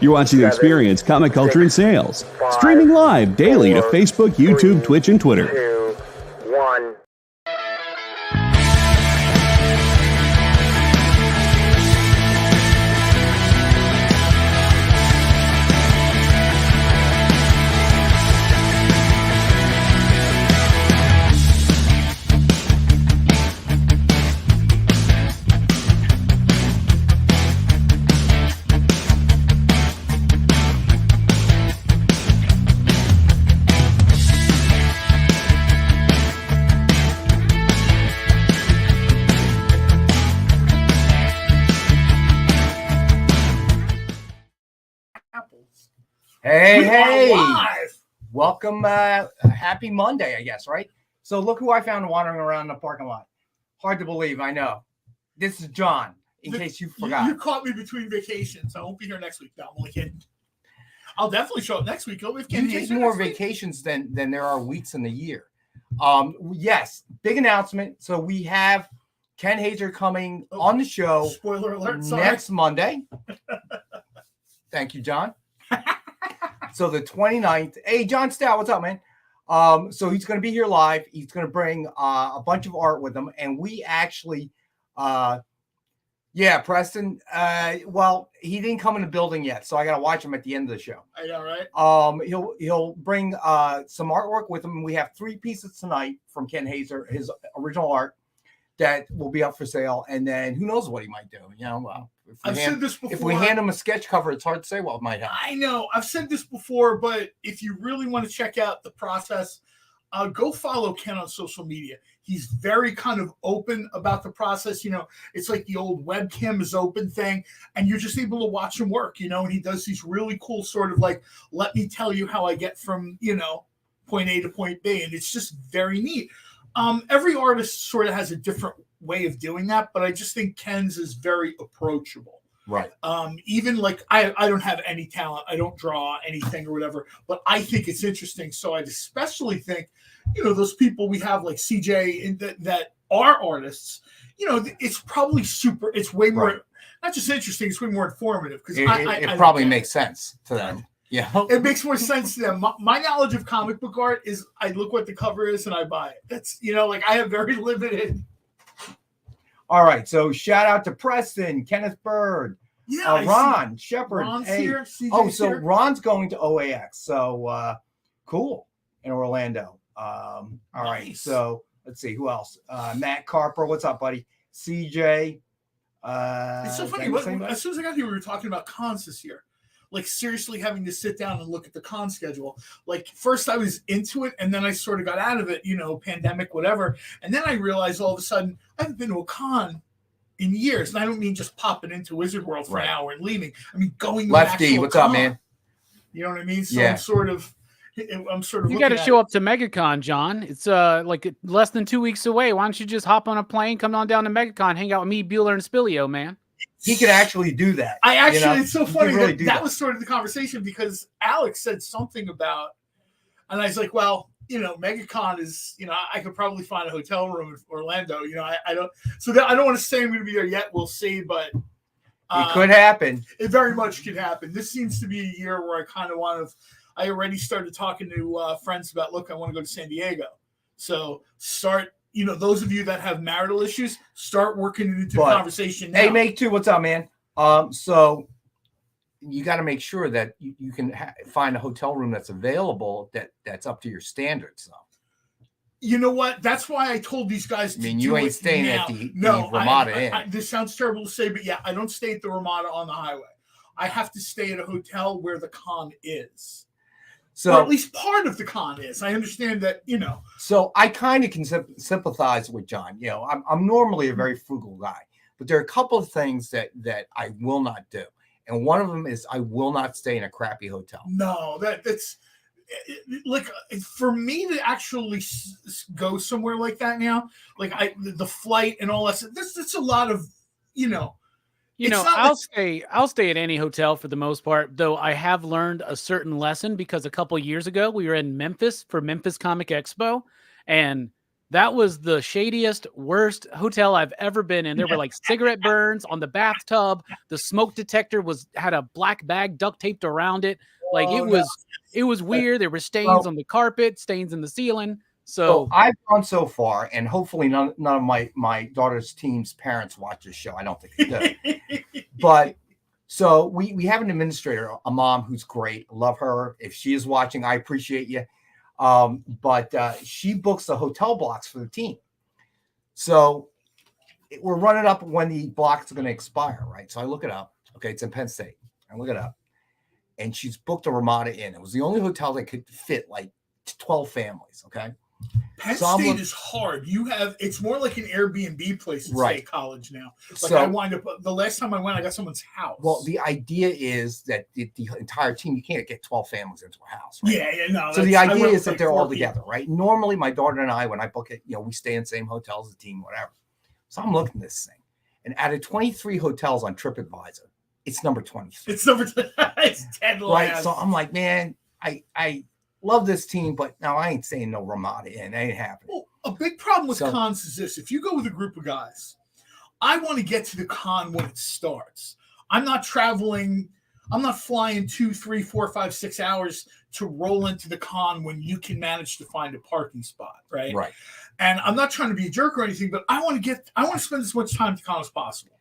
You're watching Experience Comic Culture and Sales. Streaming live daily to Facebook, YouTube, Twitch, and Twitter. 2, 1. Hey, welcome. Happy Monday, I guess, right? So look who I found wandering around the parking lot. Hard to believe, I know. This is John, in case you forgot. You caught me between vacations. I won't be here next week. No, I'm only kidding. I'll definitely show up next week. You take more vacations than there are weeks in the year. Yes, big announcement. So we have Ken Hazer coming on the show. Spoiler alert. Next Monday. Thank you, John. So the 29th. Hey, John Stout, what's up, man? So he's going to be here live. He's going to bring a bunch of art with him. And we actually, Preston, well, he didn't come in the building yet, so I got to watch him at the end of the show. I know, right? He'll bring some artwork with him. We have 3 pieces tonight from Ken Hazer, his original art, that will be up for sale. And then who knows what he might do? You know, well, said this before. If we hand him a sketch cover, it's hard to say what might happen. I know. I've said this before, but if you really want to check out the process, go follow Ken on social media. He's very kind of open about the process. You know, it's like the old webcam is open thing, and you're just able to watch him work, you know, and he does these really cool sort of like, let me tell you how I get from, you know, point A to point B. And it's just very neat. Every artist sort of has a different way of doing that, but I just think Ken's is very approachable. Right. Even like I don't have any talent. I don't draw anything or whatever, but I think it's interesting. So I'd especially think, you know, those people we have like CJ that are artists, you know, it's probably it's way more, not just interesting, it's way more informative because it probably makes sense to them. Yeah, it makes more sense to them. My knowledge of comic book art is I look what the cover is and I buy it. That's, you know, like I have very limited. All right, so shout out to Preston, Kenneth Bird, Ron Shepard. Ron's here. CJ's here. Ron's going to OAX. So cool in Orlando. All right, so let's see who else. Matt Carper, what's up, buddy? CJ. It's so funny. As soon as I got here, we were talking about cons this year. Like seriously having to sit down and look at the con schedule. Like first I was into it and then I sort of got out of it, you know, pandemic, whatever. And then I realized all of a sudden I haven't been to a con in years. And I don't mean just popping into Wizard World for an hour and leaving. I mean, going to Lefty, what's up, man? You know what I mean? So I'm sort of you got to show up to MegaCon, John. It's like less than 2 weeks away. Why don't you just hop on a plane, come on down to MegaCon, hang out with me, Bueller, and Spilio, man? He could actually do that. It's so funny that was sort of the conversation because Alex said something about, and I was like, well, you know, MegaCon is, you know, I could probably find a hotel room in Orlando. You know, I don't want to say I'm going to be there yet. We'll see, but it could happen. It very much could happen. This seems to be a year where I kind of want to. I already started talking to friends about, look, I want to go to San Diego. So start. You know, those of you that have marital issues, start working into the conversation now. Hey, Make Two, what's up, man? So you got to make sure that you can find a hotel room that's available that's up to your standards. So. You know what? That's why I told these guys to you ain't staying at the Ramada Inn. This sounds terrible to say, but yeah, I don't stay at the Ramada on the highway. I have to stay at a hotel where the con is. So, or at least part of the con is. I understand that, you know. So I kind of can sympathize with John. You know, I'm normally a very frugal guy, but there are a couple of things that I will not do. And one of them is I will not stay in a crappy hotel. No, that's like for me to actually go somewhere like that now, like the flight and all that. That's a lot of, you know. I'll stay at any hotel for the most part, though I have learned a certain lesson because a couple years ago we were in Memphis for Memphis Comic Expo, and That was the shadiest, worst hotel I've ever been in. There were like cigarette burns on the bathtub. The smoke detector had a black bag duct taped around it. Like it was weird. There were stains on the carpet, stains in the ceiling. So I've gone so far, and hopefully none of my daughter's team's parents watch this show. I don't think they do. But so we have an administrator, a mom who's great. Love her. If she is watching, I appreciate you. But she books the hotel blocks for the team. So we're running up when the blocks are going to expire, right? So I look it up. Okay, it's in Penn State. I look it up. And she's booked a Ramada Inn. It was the only hotel that could fit like 12 families, okay? Penn State is hard. It's more like an Airbnb place at State College now. Like I wind up the last time I went, I got someone's house. Well, the idea is that the entire team, you can't get 12 families into a house. Right? Yeah, no. So the idea is that they're all together, right? Normally, my daughter and I, when I book it, we stay in the same hotel as the team, whatever. So I'm looking at this thing, and out of 23 hotels on TripAdvisor, it's number 23. It's number 20. It's dead last. Right. So I'm like, man, I love this team, but now I ain't saying no Ramada Inn. That ain't happening. Well, a big problem with cons is this. If you go with a group of guys, I want to get to the con when it starts. I'm not traveling. I'm not flying 2, 3, 4, 5, 6 hours to roll into the con when you can manage to find a parking spot, right? Right. And I'm not trying to be a jerk or anything, but I want to spend as much time at the con as possible.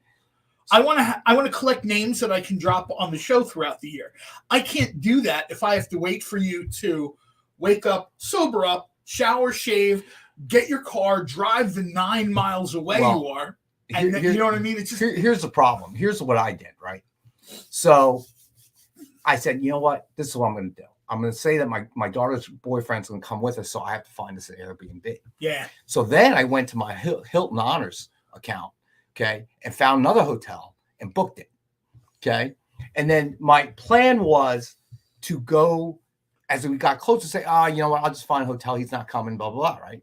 I want to collect names that I can drop on the show throughout the year. I can't do that if I have to wait for you to wake up, sober up, shower, shave, get your car, drive the 9 miles away you are. And you know what I mean? It's just, here's the problem. Here's what I did, right? So I said, you know what? This is what I'm going to do. I'm going to say that my daughter's boyfriend's going to come with us, so I have to find us an Airbnb. Yeah. So then I went to my Hilton Honors account, okay, and found another hotel and booked it, okay? And then my plan was to go as we got closer, say, you know what, I'll just find a hotel. He's not coming, blah, blah, blah, right?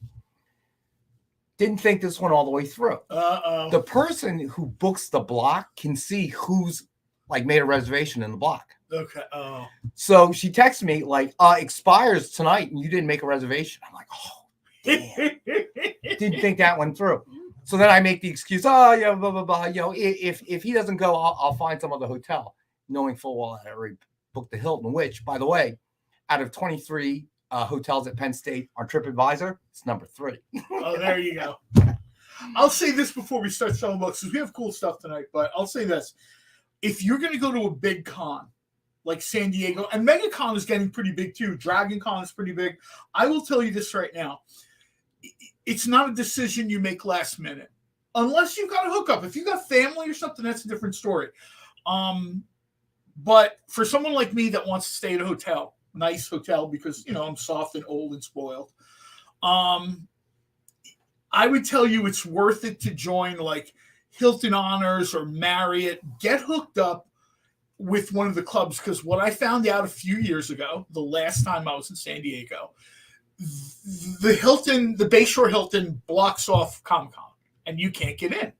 Didn't think this one all the way through. The person who books the block can see who's like made a reservation in the block. Okay. Oh. So she texted me like, expires tonight and you didn't make a reservation. I'm like, oh, damn. Didn't think that one through. So then I make the excuse, yeah, blah, blah, blah. If he doesn't go, I'll find some other hotel, knowing full well I already booked the Hilton, which, by the way, out of 23 hotels at Penn State on TripAdvisor, it's number 3. Oh, there you go. I'll say this before we start selling books, because we have cool stuff tonight, but I'll say this. If you're going to go to a big con, like San Diego, and Megatron is getting pretty big too. Dragon Con is pretty big. I will tell you this right now. It's not a decision you make last minute. Unless you've got a hookup. If you got family or something, that's a different story. But for someone like me that wants to stay at a hotel, nice hotel, because, I'm soft and old and spoiled, I would tell you it's worth it to join like Hilton Honors or Marriott. Get hooked up with one of the clubs, because what I found out a few years ago, the last time I was in San Diego, the Bayshore Hilton blocks off Comic-Con and you can't get in.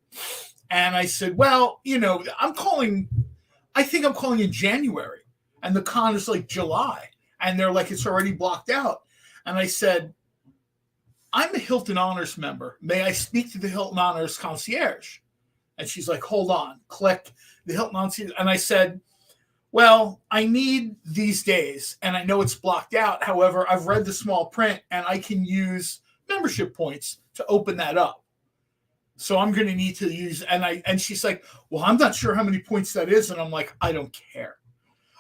And I said, well, I think I'm calling in January and the con is like July. And they're like, it's already blocked out. And I said, I'm a Hilton Honors member. May I speak to the Hilton Honors concierge? And she's like, hold on, click the Hilton Honors. And I said, well, I need these days, and I know it's blocked out. However, I've read the small print, and I can use membership points to open that up. So I'm going to need to use, and she's like, well, I'm not sure how many points that is. And I'm like, I don't care.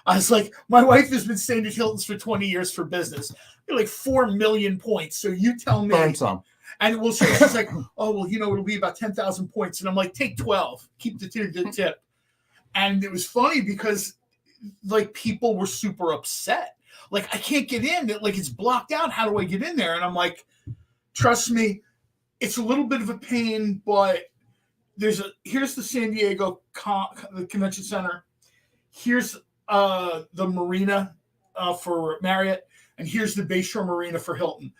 I was like, my wife has been staying at Hilton's for 20 years for business. They're like 4 million points. So you tell me. Burn some. And she's like, oh, well, it'll be about 10,000 points. And I'm like, take 12, keep the tip. And it was funny because like people were super upset. Like, I can't get in. Like, it's blocked out. How do I get in there? And I'm like, trust me, it's a little bit of a pain, but here's the San Diego the Convention Center. Here's the marina for Marriott, and here's the Bayshore Marina for Hilton.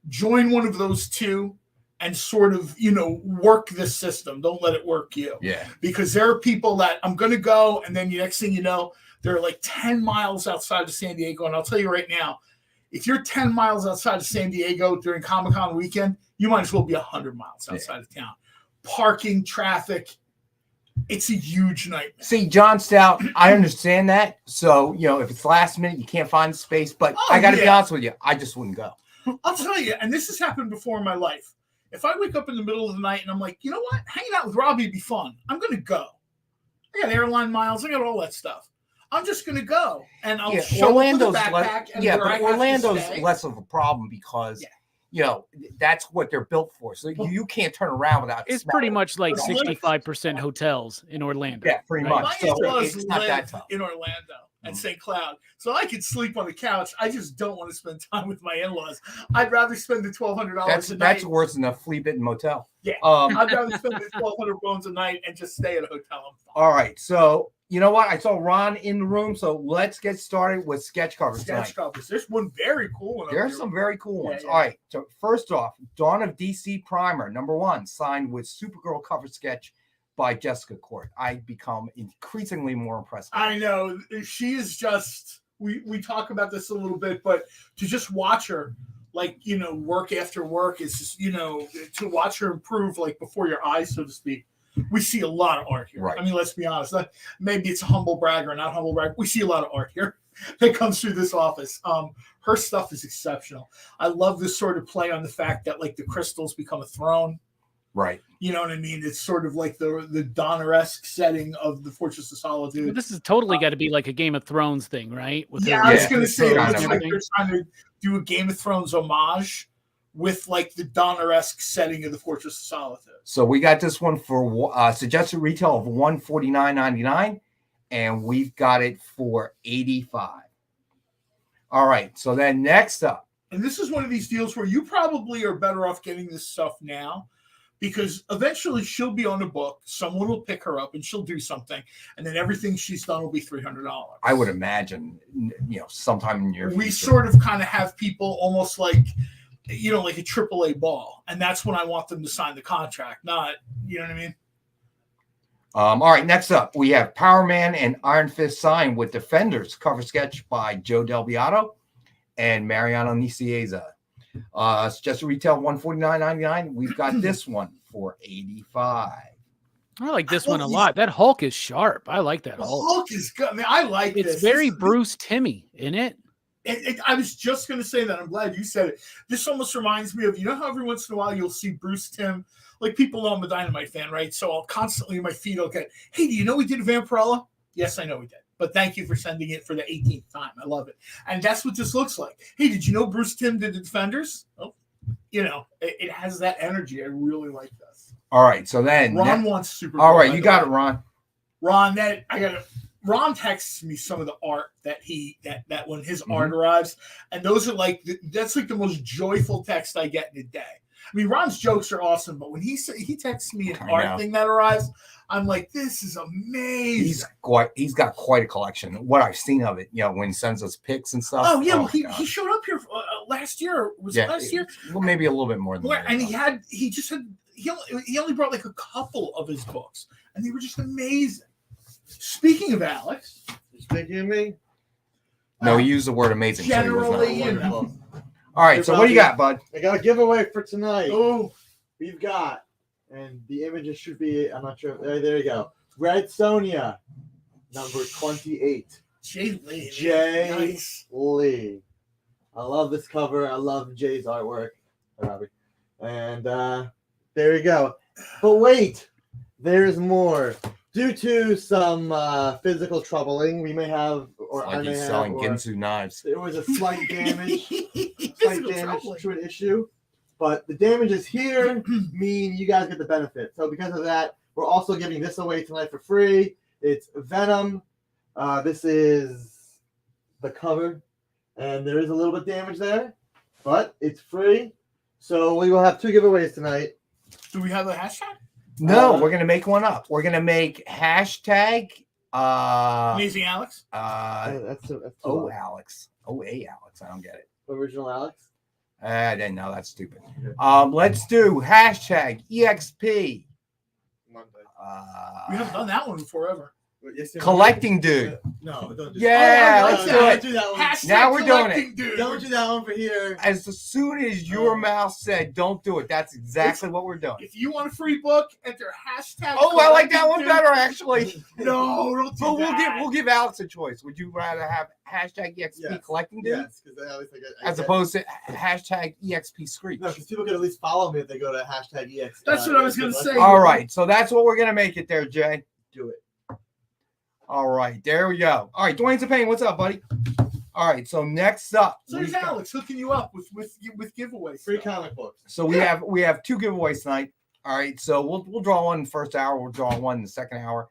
Join one of those two and sort of, work this system. Don't let it work you. Yeah. Because there are people that I'm going to go, and then the next thing you know, they're like 10 miles outside of San Diego. And I'll tell you right now, if you're 10 miles outside of San Diego during Comic-Con weekend, you might as well be 100 miles outside of town. Parking, traffic, it's a huge nightmare. See, John Stout, I understand that. So, if it's last minute, you can't find the space. But I got to be honest with you, I just wouldn't go. I'll tell you, and this has happened before in my life. If I wake up in the middle of the night and I'm like, you know what? Hanging out with Robbie would be fun. I'm going to go. I got airline miles. I got all that stuff. I'm just going to go. And I'll show up with a backpack. But Orlando's less of a problem because, that's what they're built for. So you can't turn around without It's pretty much like 65% hotels in Orlando. Yeah, pretty much. My So in-laws it's not that live tough. in Orlando at St. Cloud. So I could sleep on the couch. I just don't want to spend time with my in-laws. I'd rather spend the $1,200 a night. That's worse than a flea bitten motel. Yeah. I'd rather spend the $1,200 a night and just stay at a hotel. All right. So, you know what? I saw Ron in the room. So let's get started with sketch covers. Sketch covers. There's one very cool one. There's some very cool ones. Yeah. All right. So first off, Dawn of DC Primer, #1, signed with Supergirl cover sketch by Jessica Court. I become increasingly more impressed. I know. She is just, we talk about this a little bit, but to just watch her, work after work is just, to watch her improve, before your eyes, so to speak. We see a lot of art here. Right. I mean, let's be honest. Maybe it's a humble brag or not humble brag. We see a lot of art here that comes through this office. Her stuff is exceptional. I love this sort of play on the fact that the crystals become a throne. Right. You know what I mean? It's sort of like the Donner-esque setting of the Fortress of Solitude. But this has totally got to be like a Game of Thrones thing, right? I was going to say it it's like they're trying to do a Game of Thrones homage with the Donner-esque setting of the Fortress of Solitude. So we got this one for suggested retail of $149.99, and we've got it for $85. All right. So then next up, and this is one of these deals where you probably are better off getting this stuff now, because eventually she'll be on a book, someone will pick her up and she'll do something, and then everything she's done will be $300. I would imagine, sometime in your we future. sort of kind of have people almost like a AAA ball, and that's when I want them to sign the contract, not, you know what I mean? All right, next up, we have Power Man and Iron Fist signed with Defenders, cover sketch by Joe Del Beato and Mariano Nicieza. Suggested retail $149.99. We've got this one for $85. I like this one a lot. That Hulk is sharp. I like that The Hulk. Hulk is good. I mean, I like this. It's very Bruce Timmie, isn't it? I was just going to say that. I'm glad you said it. This almost reminds me of, how every once in a while you'll see Bruce Timm, people know I'm a Dynamite fan, right? So I'll constantly in my feed, hey, do you know we did Vampirella? Yes, I know we did. But thank you for sending it for the 18th time. I love it. And that's what this looks like. Hey, did you know Bruce Timm did the Defenders? Oh, it has that energy. I really like this. All right, so then Ron wants Super. All right, you got it, Ron. Ron, Ron texts me some of the art that that when his art arrives, and those are that's the most joyful text I get in a day. I mean, Ron's jokes are awesome, but when he texts me an art thing that arrives, I'm like, this is amazing. He's got quite a collection. What I've seen of it, when he sends us pics and stuff. Oh yeah, he showed up here last year. Last year? Well, maybe a little bit more than that. And he only brought a couple of his books, and they were just amazing. Speaking of Alex, speaking of me, no, he used the word amazing. Generally, all right. So what do you got, bud? I got a giveaway for tonight. Oh, we've got, and the images should be. I'm not sure. There you go. Red Sonia, number 28. Jay Lee. Jay Lee. I love this cover. I love Jay's artwork, Robbie. And there you go. But wait, there's more. Due to some physical troubling, we may have, or I may have, selling Ginsu knives. There was a slight damage, to an issue, but the damages here mean you guys get the benefit. So because of that, we're also giving this away tonight for free. It's Venom. This is the cover, and there is a little bit of damage there, but it's free. So we will have 2 giveaways tonight. Do we have a hashtag? No, we're gonna make one up. We're gonna make hashtag Amazing Alex. That's Alex. Alex. I don't get it. Original Alex. I didn't know. That's stupid. Let's do hashtag EXP. Monday. We haven't done that one before ever. Collecting dude. No, don't do Yeah, that. let's do Don't it. do that one. Hashtag Now we're doing collecting it. Dude. Don't do that one for here. As soon as your mouth said, "Don't do it," that's exactly what we're doing. If you want a free book, enter hashtag. Oh, I like that collecting one dude. better, actually. No, don't do But that. we'll give Alex a choice. Would you rather have hashtag EXP Yes. collecting dude Yes, because then at least I as opposed to hashtag EXP screech? No, because people can at least follow me if they go to hashtag EX. That's what I was gonna say. All right, so that's what we're gonna make it there, Jay. Do it. All right, there we go. All right, Dwayne's a pain. What's up, buddy? All right, so next up, So there's Alex hooking you up with giveaways. Free comic books. so we have two giveaways tonight. All right, so we'll draw one in the first hour. We'll draw one in the second hour.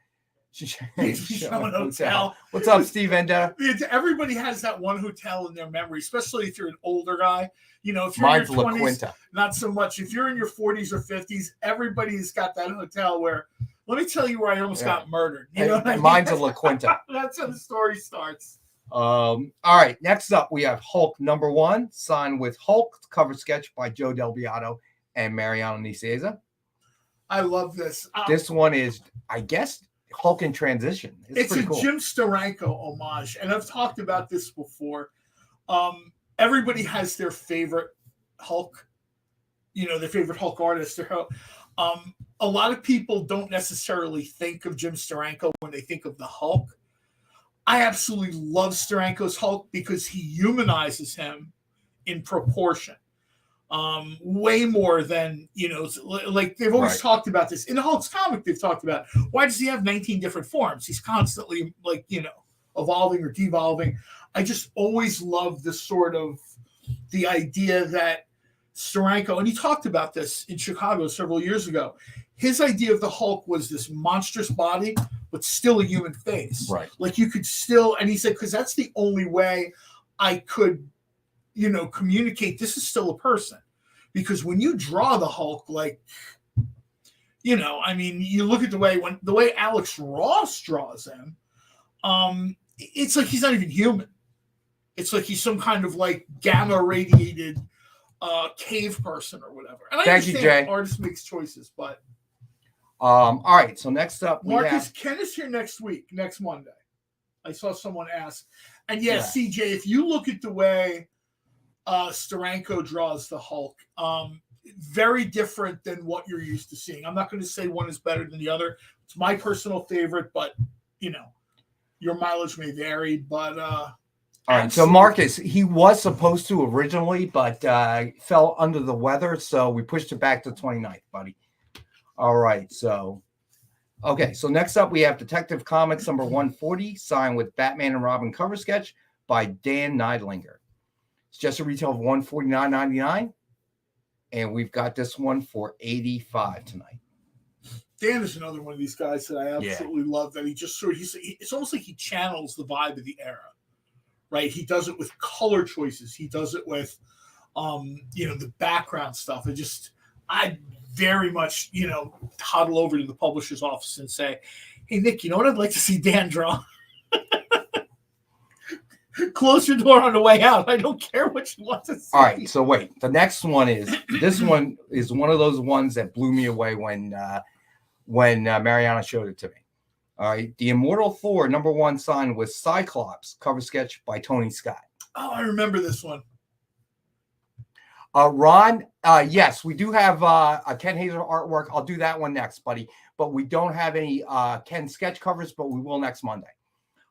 Hotel. What's up, Steve Vendetta? Everybody has that one hotel in their memory, especially if you're an older guy. You know, if you're Mine's in your La 20s, Quinta. not so much. If you're in your 40s or 50s, everybody's got that hotel where, let me tell you where I almost got murdered. You know what I mean? Mine's a La Quinta. That's how the story starts. All right, next up we have Hulk #1, signed with Hulk, cover sketch by Joe Del Beato and Mariano Nicieza. I love this. This one is, I guess, Hulk in transition. It's pretty a cool. Jim Steranko homage, and I've talked about this before. Everybody has their favorite Hulk, you know, their favorite Hulk artist. A lot of people don't necessarily think of Jim Steranko when they think of the Hulk. I absolutely love Steranko's Hulk because he humanizes him in proportion. Way more than, you know, like they've always talked about this. In the Hulk's comic, they've talked about, why does he have 19 different forms? He's constantly, like, you know, evolving or devolving. I just always love the sort of the idea that Steranko, and he talked about this in Chicago several years ago, his idea of the Hulk was this monstrous body, but still a human face. Right. Like you could still, and he said, because that's the only way I could, you know, communicate this is still a person. Because when you draw the Hulk, like, you know, I mean, you look at the way Alex Ross draws him, it's like he's not even human. It's like he's some kind of like gamma radiated cave person or whatever. And I Thank you, understand Jay. artist makes choices, but all right, so next up we Marcus, have Ken is here next Monday. I saw someone ask. And CJ, if you look at the way Steranko draws the Hulk, very different than what you're used to seeing. I'm not going to say one is better than the other. It's my personal favorite, but you know, your mileage may vary. But all right, so Marcus, he was supposed to originally, but fell under the weather, so we pushed it back to 29th, buddy. All right, so so next up we have Detective Comics #140, signed with Batman and Robin cover sketch by Dan Neidlinger. It's just a retail of $149.99, and we've got this one for $85 tonight. Dan is another one of these guys that I absolutely love. That he just sort of it's almost like he channels the vibe of the era, right? He does it with color choices. He does it with, you know, the background stuff. I very much, you know, toddle over to the publisher's office and say, "Hey Nick, you know what I'd like to see Dan draw." Close your door on the way out. I don't care what you want to see. All right, so wait. The next one is this one is one of those ones that blew me away when Mariana showed it to me. All right, the Immortal Thor #1 signed with Cyclops, cover sketch by Tony Scott. Oh, I remember this one. Ron, yes, we do have a Ken Hazer artwork. I'll do that one next, buddy. But we don't have any Ken sketch covers, but we will next Monday.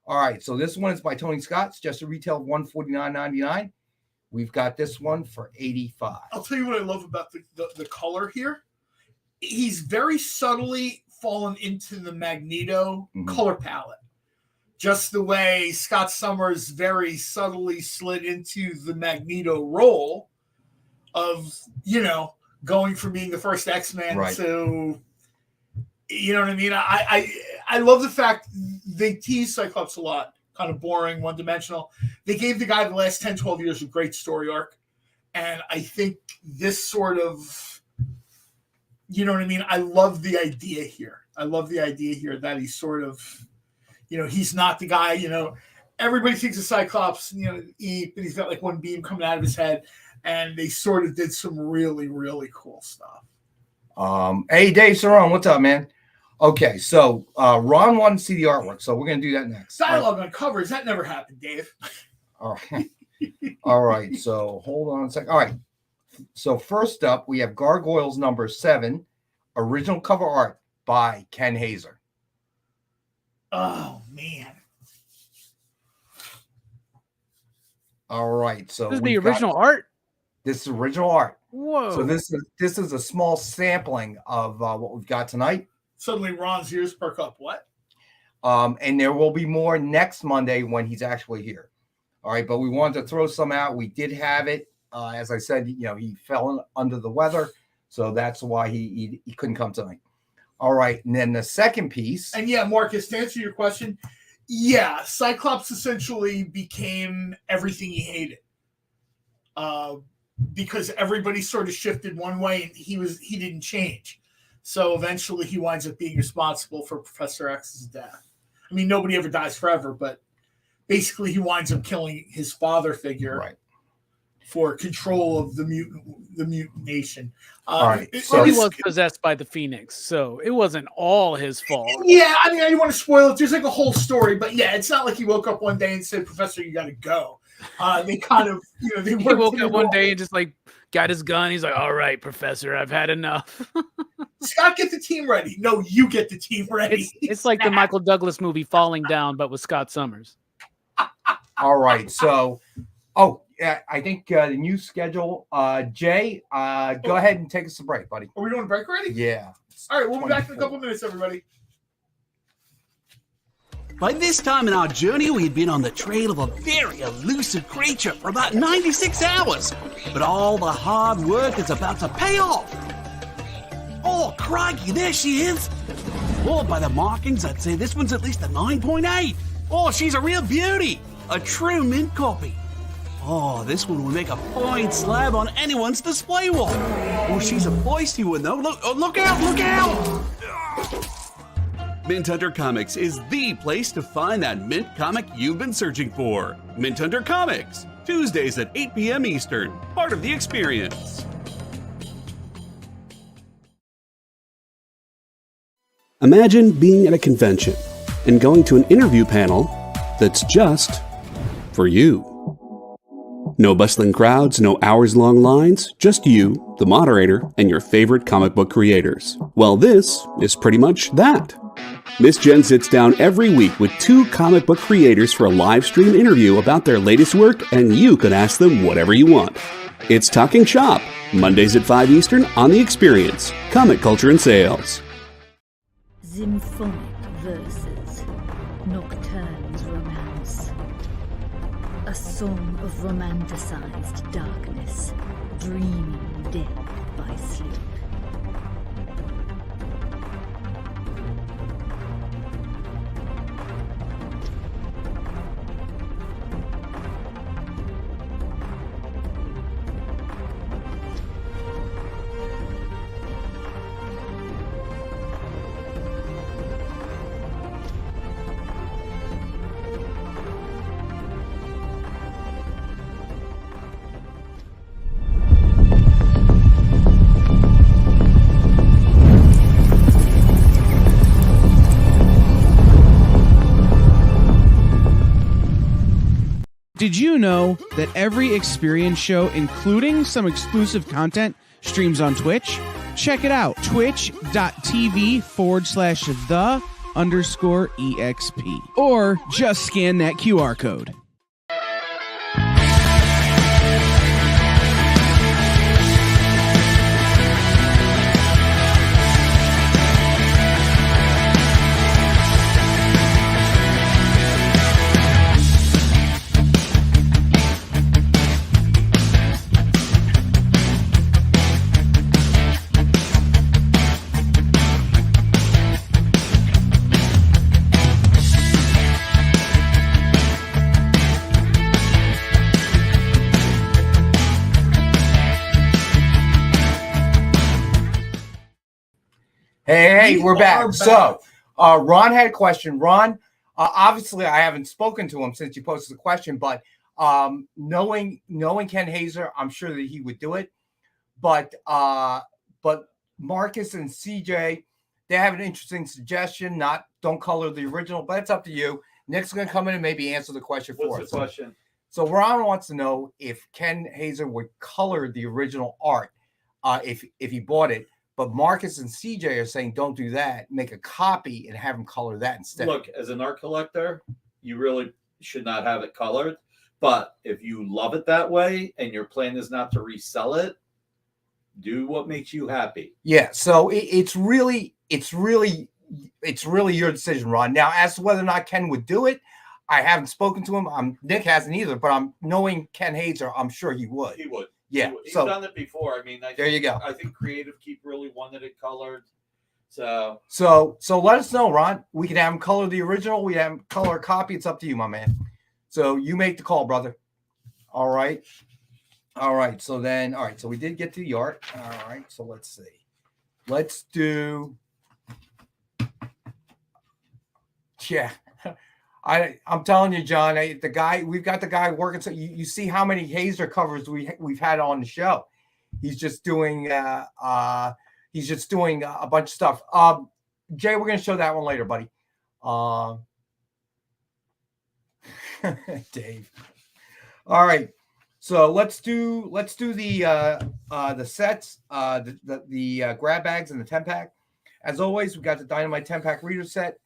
All right, so this one is by Tony Scott. It's just a retail of $149.99. We've got this one for $85. I'll tell you what I love about the color here. He's very subtly fallen into the Magneto color palette. Just the way Scott Summers very subtly slid into the Magneto role of, you know, going from being the first X-Men to, you know what I mean? I love the fact they tease Cyclops a lot, kind of boring, one-dimensional. They gave the guy the last 10, 12 years a great story arc. And I think this sort of, you know what I mean? I love the idea here. That he's sort of, you know, he's not the guy, you know, everybody thinks of Cyclops, you know, but he's got like one beam coming out of his head. And they sort of did some really, really cool stuff. Hey, Dave Cerrone, what's up, man? Okay, so Ron wanted to see the artwork, so we're gonna do that next. Dialogue on covers. That never happened, Dave. All right. All right. So hold on a second. All right. So first up, we have Gargoyles number 7, original cover art by Ken Hazer. Oh man. All right. So This is the original art. This is original art. Whoa. So this is a small sampling of what we've got tonight. Suddenly Ron's ears perk up. What? And there will be more next Monday when he's actually here. All right, but we wanted to throw some out. We did have it. As I said, he fell under the weather, so that's why he couldn't come tonight. All right, and then the second piece. And yeah, Marcus, to answer your question, yeah, Cyclops essentially became everything he hated. Because everybody sort of shifted one way and he didn't change. So eventually he winds up being responsible for Professor X's death. I mean, nobody ever dies forever, but basically he winds up killing his father figure for control of the mutant nation. All right. So he was possessed by the Phoenix, so it wasn't all his fault. Yeah, I mean, I don't want to spoil it. There's like a whole story, but yeah, it's not like he woke up one day and said, "Professor, you got to go." They kind of, they he woke up one day and just like got his gun. He's like, "All right, Professor, I've had enough." Scott, get the team ready. No, you get the team ready. It's like the Michael Douglas movie Falling Down, but with Scott Summers. All right. So, I think the new schedule. Jay, go ahead and take us a break, buddy. Are we doing a break already? Yeah. All right, we'll be back in a couple of minutes, everybody. By this time in our journey, we had been on the trail of a very elusive creature for about 96 hours. But all the hard work is about to pay off. Oh, crikey, there she is. Oh, by the markings, I'd say this one's at least a 9.8. Oh, she's a real beauty. A true mint copy. Oh, this one will make a fine slab on anyone's display wall. Oh, she's a feisty one, though. Look out, look out! Mint Hunter Comics is the place to find that mint comic you've been searching for. Mint Hunter Comics, Tuesdays at 8 p.m. Eastern, part of the experience. Imagine being at a convention and going to an interview panel that's just for you. No bustling crowds, no hours-long lines, just you, the moderator, and your favorite comic book creators. Well, this is pretty much that. Miss Jen sits down every week with 2 comic book creators for a live stream interview about their latest work, and you can ask them whatever you want. It's Talking Shop, Mondays at 5 Eastern on The Experience, Comic Culture and Sales. Symphonic verses, Nocturne's romance. A song of romanticized darkness, dreaming dead by sleep. Did you know that every Experience show, including some exclusive content, streams on Twitch? Check it out, twitch.tv/the_EXP. Or just scan that QR code. Hey, we're back. So, Ron had a question. Ron, obviously, I haven't spoken to him since you posted the question, but knowing Ken Hazer, I'm sure that he would do it. But Marcus and CJ, they have an interesting suggestion. Don't color the original, but it's up to you. Nick's going to come in and maybe answer the question for us. What's the question? So Ron wants to know if Ken Hazer would color the original art if he bought it. But Marcus and CJ are saying don't do that. Make a copy and have him color that instead. Look, as an art collector, you really should not have it colored. But if you love it that way and your plan is not to resell it, do what makes you happy. Yeah. So it's really your decision, Ron. Now, as to whether or not Ken would do it, I haven't spoken to him. Nick hasn't either, but I'm knowing Ken Hazer, I'm sure he would. He would. Yeah. He's So done it before. I mean, there you go. I think Creative Keep really wanted it colored. So let us know, Ron. We can have him color the original. We have him color a copy. It's up to you, my man. So you make the call, brother. All right. So we did get to the art. All right. So let's see. Let's do. Yeah. I'm telling you, John, we've got the guy working. So you see how many Hazer covers we've had on the show. He's just doing a bunch of stuff. Jay, we're gonna show that one later, buddy. Dave. All right. So let's do the sets, the grab bags and the 10-pack. As always, we got the Dynamite 10-pack reader set,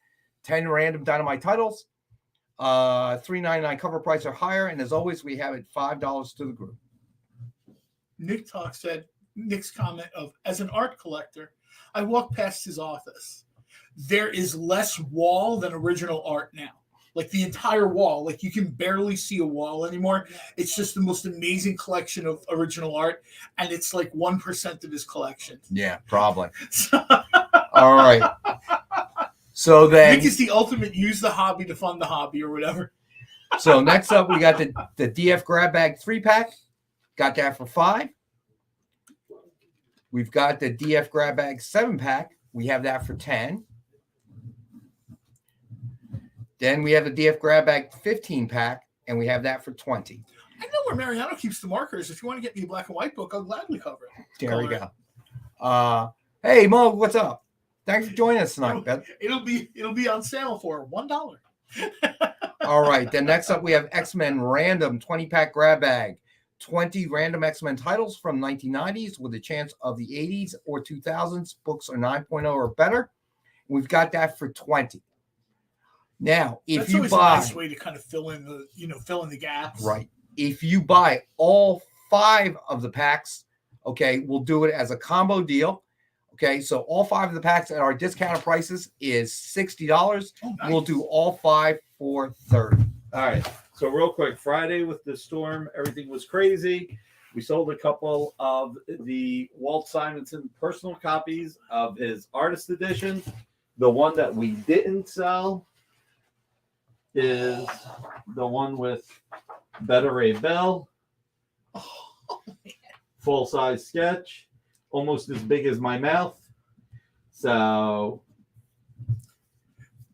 10 random Dynamite titles. $3.99 cover price or higher, and as always, we have it $5 to the group. Nick's comment of, as an art collector, I walked past his office. There is less wall than original art now. Like the entire wall, like you can barely see a wall anymore. It's just the most amazing collection of original art, and it's like 1% of his collection. Yeah, probably. All right. So then, Nick is the ultimate use the hobby to fund the hobby or whatever. So next up, we got the DF grab bag 3-pack. Got that for $5. We've got the DF grab bag 7-pack. We have that for $10. Then we have the DF grab bag 15-pack, and we have that for $20. I know where Mariano keeps the markers. If you want to get me a black and white book, I'll gladly cover it. There we go. Hey, Mo, what's up? Thanks for joining us tonight, Beth. It'll be on sale for $1. All right. Then next up, we have X-Men Random 20-pack grab bag. 20 random X-Men titles from 1990s with a chance of the 80s or 2000s. Books are 9.0 or better. We've got that for $20. Now, if That's you always buy, a nice way to kind of fill in the gaps. Right. If you buy all 5 of the packs, okay, we'll do it as a combo deal. Okay, so all 5 of the packs at our discounted prices is $60. Oh, nice. We'll do all 5 for $30. all right. So real quick, Friday with the storm, everything was crazy. We sold a couple of the Walt Simonson personal copies of his artist edition. The one that we didn't sell is the one with Beta Ray Bell. Full-size sketch. Almost as big as my mouth. So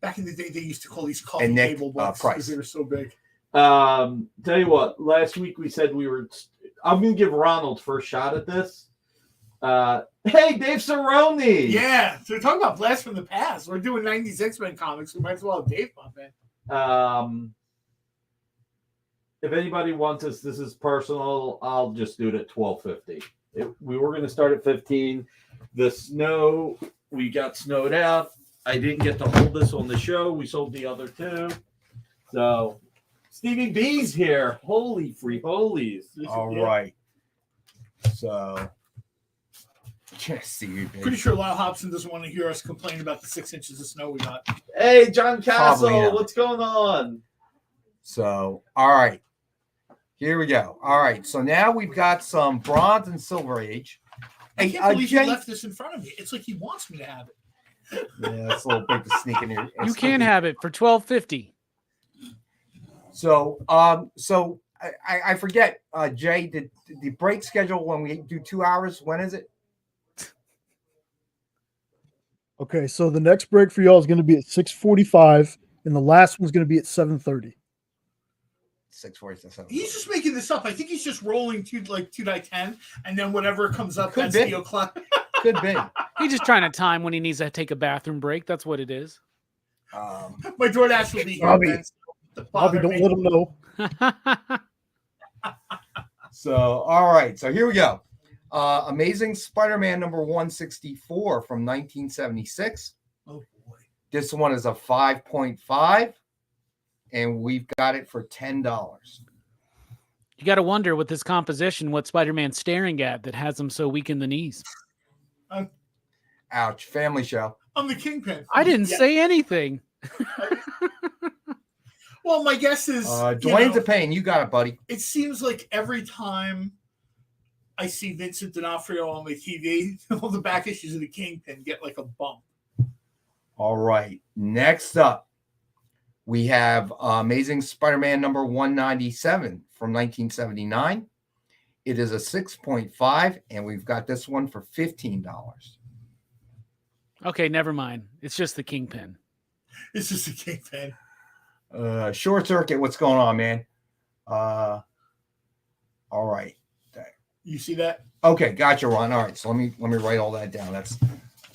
Back in the day, they used to call these coffee table books because they were so big. tell you what, last week we said I'm going to give Ronald first shot at this. Hey, Dave Cerrone. Yeah, so talk about blast from the past. We're doing 90s X-Men comics. We might as well have Dave pop in. If anybody wants this is personal. I'll just do it at $12.50. We were going to start at $15. The snow, we got snowed out. I didn't get to hold this on the show. We sold the other 2. So Stevie B's here. Holy free holies. All right. So, Stevie B. Pretty sure Lyle Hobson doesn't want to hear us complain about the 6 inches of snow we got. Hey, John Castle, Probably not. what's going on? So, all right. Here we go. All right. So now we've got some Bronze and Silver Age. I can't believe he left this in front of me. It's like he wants me to have it. Yeah, that's a little big to sneak in here. You can have it for $12.50. So, I forget, Jay, did the break schedule when we do 2 hours? When is it? Okay, so the next break for y'all is going to be at 6:45, and the last one's going to be at 7:30. 6:47. He's just making this up. I think he's just rolling 2 die 10, and then whatever comes up, Could that's be. the o'clock. Could be. He's just trying to time when he needs to take a bathroom break. That's what it is. My DoorDash will be here. Robbie. man, so Robbie, don't let him know. So, all right. So here we go. Amazing Spider-Man number 164 from 1976. Oh boy. This one is a 5.5, and we've got it for $10. You got to wonder with this composition what Spider-Man's staring at that has him so weak in the knees. Ouch. Family show. I'm the Kingpin. I didn't say anything. Well, my guess is Dwayne's a pain. You got it, buddy. it seems like every time I see Vincent D'Onofrio on the TV, all the back issues of the Kingpin get like a bump. All right. Next up, we have Amazing Spider-Man number 197 from 1979. It is a 6.5, and we've got this one for $15. Okay, never mind. It's just the Kingpin. It's just a Kingpin. Short Circuit, what's going on, man? All right. You see that? Okay, gotcha, Ron. All right, so let me write all that down.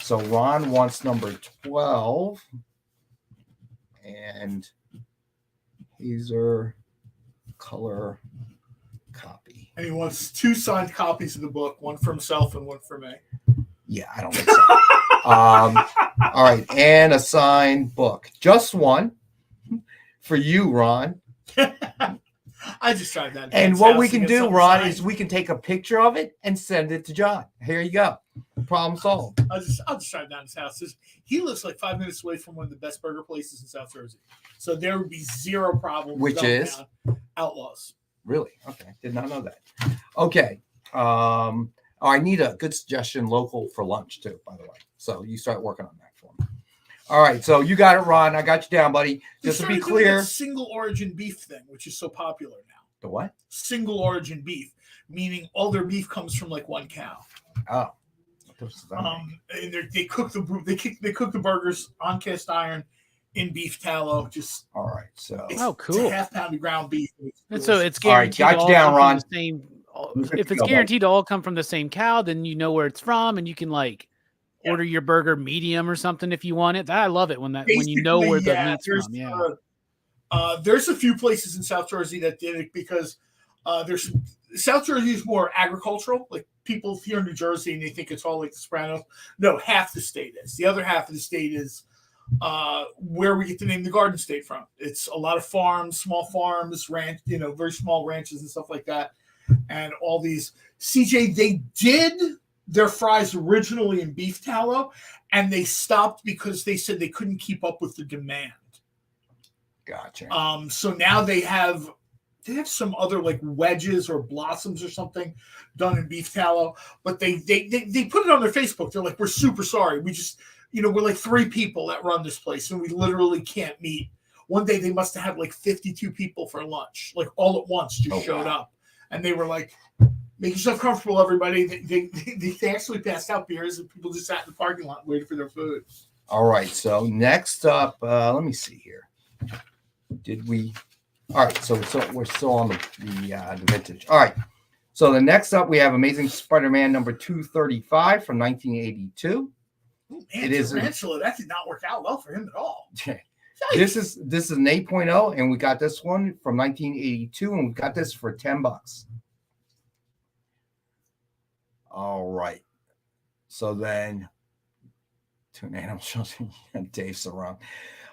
So Ron wants number 12, and Hazer color copy. And he wants 2 signed copies of the book, one for himself and one for me. Yeah, I don't think so. All right, and a signed book, just one for you, Ron. I just tried that. And what we can do, Ron, is we can take a picture of it and send it to John. Here you go. Problem solved. I'll just try it down his house. He lives like 5 minutes away from one of the best burger places in South Jersey, so there would be zero problem. Which is Outlaws. Really? Okay, did not know that. Okay. I need a good suggestion local for lunch too, by the way. So you start working on that for me. All right, so you got it, Ron. I got you down, buddy. Just to be clear, single origin beef thing, which is so popular now. The what? Single origin beef, meaning all their beef comes from like one cow. Oh. And they cook the burgers on cast iron in beef tallow. Just all right. So cool. It's a half pound of ground beef. And so it's guaranteed. All right, got you down, Ron. If it's guaranteed to all come from the same cow, then you know where it's from, and you can order your burger medium or something if you want it. I love it when you know where the meat's from. Yeah. There's a few places in South Jersey that did it because South Jersey is more agricultural. Like people here in New Jersey and they think it's all like the Sopranos. No, half the state is. The other half of the state is where we get the name the Garden State from. It's a lot of farms, small farms, ranch, very small ranches and stuff like that. And all these CJ, they did their fries originally in beef tallow, and they stopped because they said they couldn't keep up with the demand. Gotcha. So now they have some other like wedges or blossoms or something done in beef tallow, but they put it on their Facebook. They're like, we're super sorry. We just, we're like 3 people that run this place, and we literally can't meet. One day they must have had like 52 people for lunch, like all at once, just showed up. And they were like, make yourself comfortable, everybody. They actually passed out beers, and people just sat in the parking lot waiting for their food. All right. So next up, let me see here. All right. So we're still on the vintage. All right. So the next up, we have Amazing Spider-Man number 235 from 1982. Ooh, man, Tarantula, that did not work out well for him at all. This is an 8.0, and we got this one from 1982, and we got this for $10. All right. So then, Tornado shows Dave Sarong.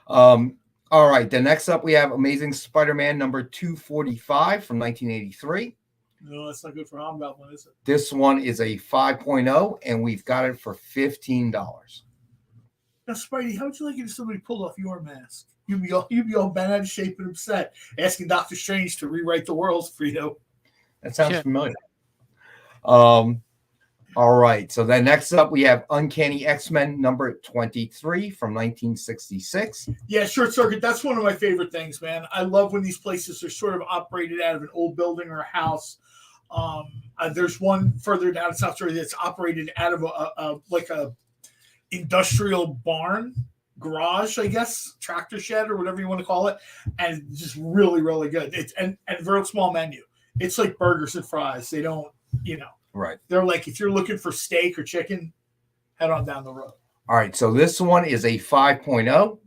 All right. The next up, we have Amazing Spider-Man number 245 from 1983. No, that's not good for Hobgoblin, is it? This one is a 5.0, and we've got it for $15. Now, Spidey, how would you like it if somebody pulled off your mask? You'd be all bent out of shape and upset, asking Doctor Strange to rewrite the world for you. That sounds familiar. All right. So then next up, we have Uncanny X-Men number 23 from 1966. Yeah, Short Circuit. That's one of my favorite things, man. I love when these places are sort of operated out of an old building or a house. There's one further down in South Jersey that's operated out of a industrial barn, garage, I guess, tractor shed or whatever you want to call it, and it's just really, really good. It's and very small menu. It's like burgers and fries. They don't, right. They're like, if you're looking for steak or chicken, head on down the road. All right, so this one is a 5.0,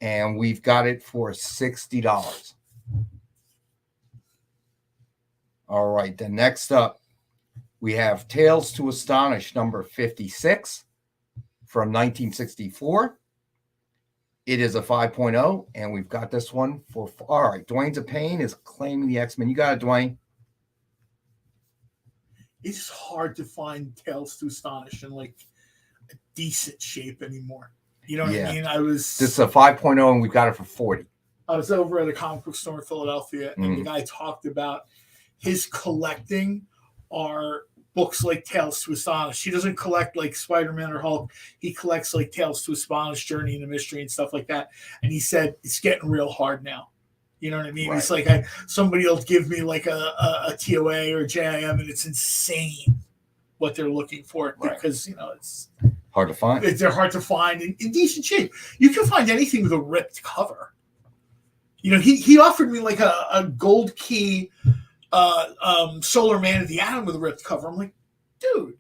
and we've got it for $60. All right, then next up, we have Tales to Astonish number 56 from 1964. It is a 5.0, and we've got this one for, all right, Dwayne's a Pain is claiming the X-Men. You got it, Dwayne. It's hard to find Tales to Astonish in like a decent shape anymore. You know what I mean? This is a 5.0, and we've got it for 40. I was over at a comic book store in Philadelphia, and the guy talked about his collecting are books like Tales to Astonish. He doesn't collect like Spider-Man or Hulk. He collects like Tales to Astonish, Journey into Mystery, and stuff like that. And he said it's getting real hard now. You know what I mean? Right. It's like somebody will give me like a TOA or JIM, and it's insane what they're looking for because it's hard to find. They're hard to find in decent shape. You can find anything with a ripped cover. You know, he offered me like a gold key Solar Man of the Atom with a ripped cover. I'm like, dude,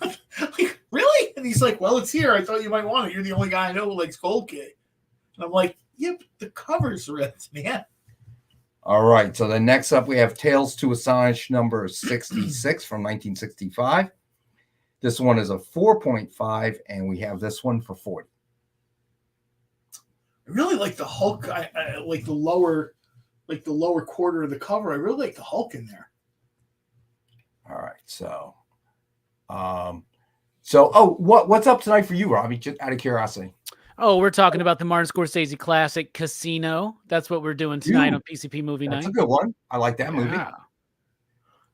like, really? And he's like, well, it's here. I thought you might want it. You're the only guy I know who likes gold key. And I'm like, yeah, but the cover's ripped, man. All right, so then next up we have Tales to Astonish number 66 from 1965. This one is a 4.5, and we have this one for 40. I really like the Hulk. I like the lower quarter of the cover. I really like the Hulk in there. All right, so what's up tonight for you, Robbie? Just out of curiosity. Oh, we're talking about the Martin Scorsese classic Casino. That's what we're doing tonight on PCP Movie Night. That's a good one. I like that movie.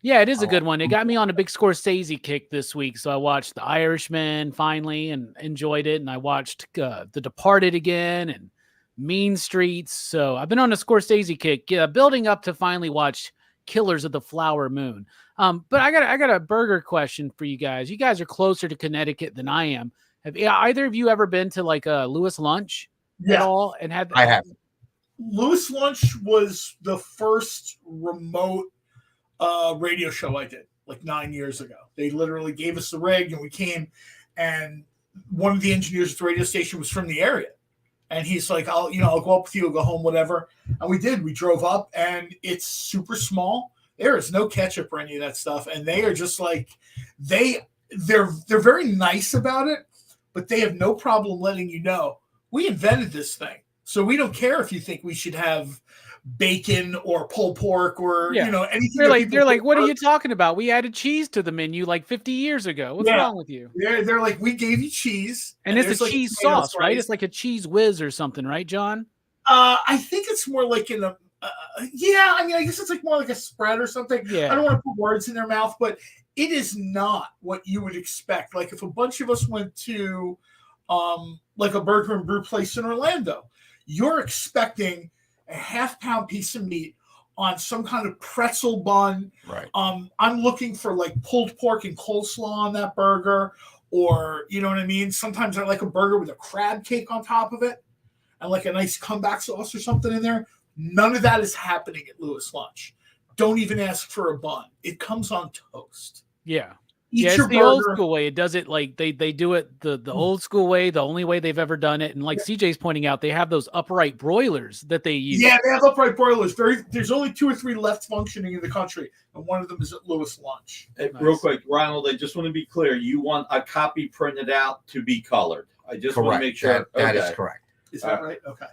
Yeah, it is a good one. It got me on a big Scorsese kick this week. So I watched The Irishman finally and enjoyed it. And I watched The Departed again and Mean Streets. So I've been on a Scorsese kick, building up to finally watch Killers of the Flower Moon. But I got a burger question for you guys. You guys are closer to Connecticut than I am. Have either of you ever been to like a Lewis Lunch at all? And had I have. Lewis Lunch was the first remote radio show I did like 9 years ago. They literally gave us the rig and we came, and one of the engineers at the radio station was from the area. And he's like, I'll go up with you, I'll go home, whatever. And we did. We drove up, and it's super small. There is no ketchup or any of that stuff. And they are just like, they're very nice about it, but they have no problem letting you know we invented this thing. So we don't care if you think we should have bacon or pulled pork or anything. They're like, what are you talking about? We added cheese to the menu like 50 years ago. What's wrong with you? They're like, we gave you cheese, and it's a cheese sauce, right? It's like a cheese whiz or something, right, John? I think it's more like in a I guess it's like more like a spread or something. Yeah. I don't want to put words in their mouth, but it is not what you would expect. Like if a bunch of us went to like a burger and brew place in Orlando, you're expecting a half-pound piece of meat on some kind of pretzel bun. Right. I'm looking for like pulled pork and coleslaw on that burger, or you know what I mean? Sometimes I like a burger with a crab cake on top of it and like a nice comeback sauce or something in there. None of that is happening at Lewis Lunch. Don't even ask for a bun. It comes on toast. Yeah. Eat it's your the old burger. school way. It does it like they do it the old school way, the only way they've ever done it. And like CJ's pointing out, they have those upright broilers that they use. Yeah, they have upright broilers. There's only 2 or 3 left functioning in the country, and one of them is at Lewis Lunch. Hey, real quick, Ronald, I just want to be clear. You want a copy printed out to be colored. I just want to make sure. That is correct. Is that right? Okay.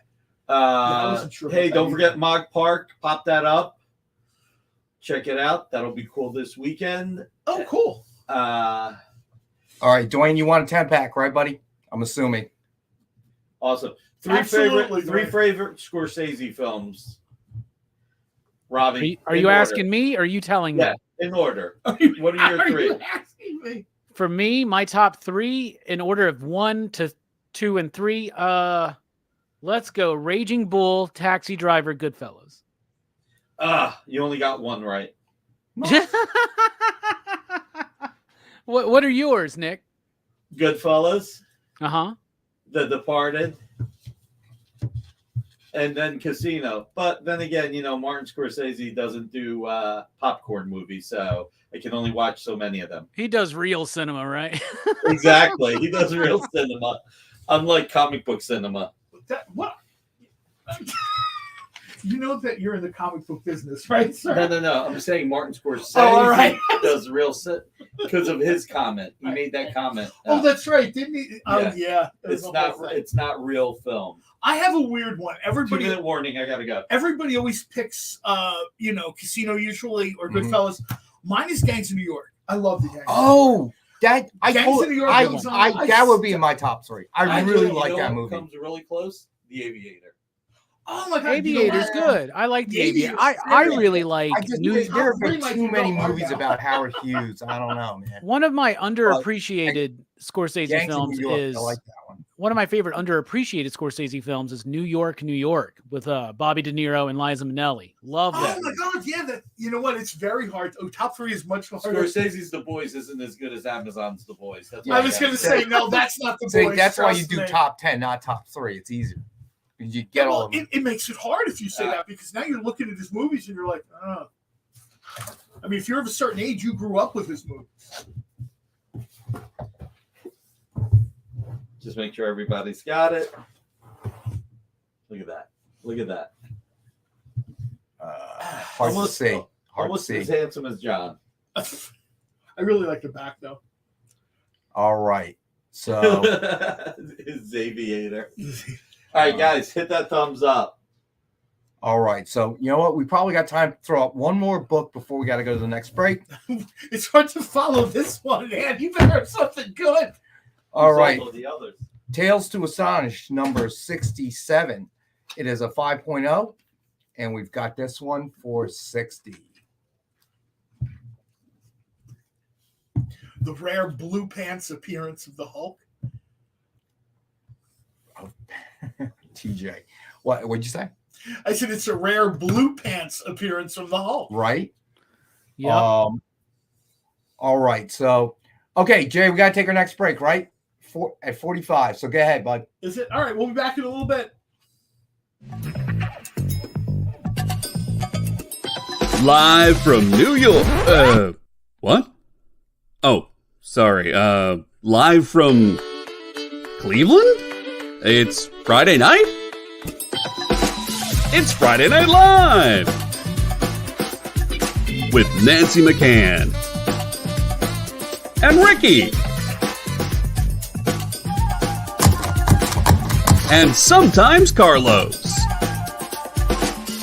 I wasn't sure hey, about don't that forget Mog Park. Pop that up. Check it out. That'll be cool this weekend. Oh, cool. All right, Dwayne, you want a 10-pack, right, buddy? I'm assuming. Awesome. Absolutely, Three Dwayne. favorite Scorsese films. Robbie, Are you asking me? Or are you telling me? Yeah, in order. What are your 3? You asking me? For me, my top 3 in order of 1 to 2 and 3. Let's go. Raging Bull, Taxi Driver, Goodfellas. You only got one right. What are yours, Nick? Goodfellas, Uh-huh. The Departed, and then Casino. But then again, Martin Scorsese doesn't do popcorn movies, so I can only watch so many of them. He does real cinema, right? Exactly. He does real cinema, unlike comic book cinema. What? You know that you're in the comic book business, right, sir? No. I'm saying Martin Scorsese all right. does real because of his comment. He made that comment. Oh, that's right, didn't he? Oh, Yeah. yeah. It's not real film. I have a weird one. 2-minute warning. I gotta go. Everybody always picks, Casino usually or Goodfellas. Mine is Gangs of New York. I love the Gangs. Oh, that Gangs of New York. that would be in my top 3. I really like that movie. Comes really close. The Aviator. Oh my God, Aviator's good. I like the Aviator. I really like There have been too many movies about Howard Hughes. I don't know, man. One of my underappreciated Scorsese Gangs of films New York, is I like that one. One of my favorite underappreciated Scorsese films is New York, New York with Bobby De Niro and Liza Minnelli. Love that. Oh my God, yeah. That you know what? It's very hard. Oh, top 3 is much harder. Scorsese's The Boys isn't as good as Amazon's The Boys. That's I was going to say no. That's not The Boys. That's why you do top 10, not top 3. It's easier. You get all of them. It makes it hard if you say that because now you're looking at his movies and you're like, oh. I mean, if you're of a certain age, you grew up with his movies. Just make sure everybody's got it. Look at that. Look at that. Hard to see. Almost as handsome as John. I really like the back though. All right. So his Aviator. All right, guys, hit that thumbs up. All right. So, you know what? We probably got time to throw up one more book before we got to go to the next break. It's hard to follow this one, man. You better have something good. All right. The others. Tales to Astonish, number 67. It is a 5.0, and we've got this one for 60. The rare blue pants appearance of the Hulk. TJ, what'd you say? I said it's a rare blue pants appearance from the Hulk. Right? Yeah. All right. So, okay, Jay, we got to take our next break, right? At 45. So go ahead, bud. Is it? All right. We'll be back in a little bit. Live from New York. What? Oh, sorry. Live from Cleveland? It's Friday night? It's Friday Night Live! With Nancy McCann. And Ricky. And sometimes Carlos.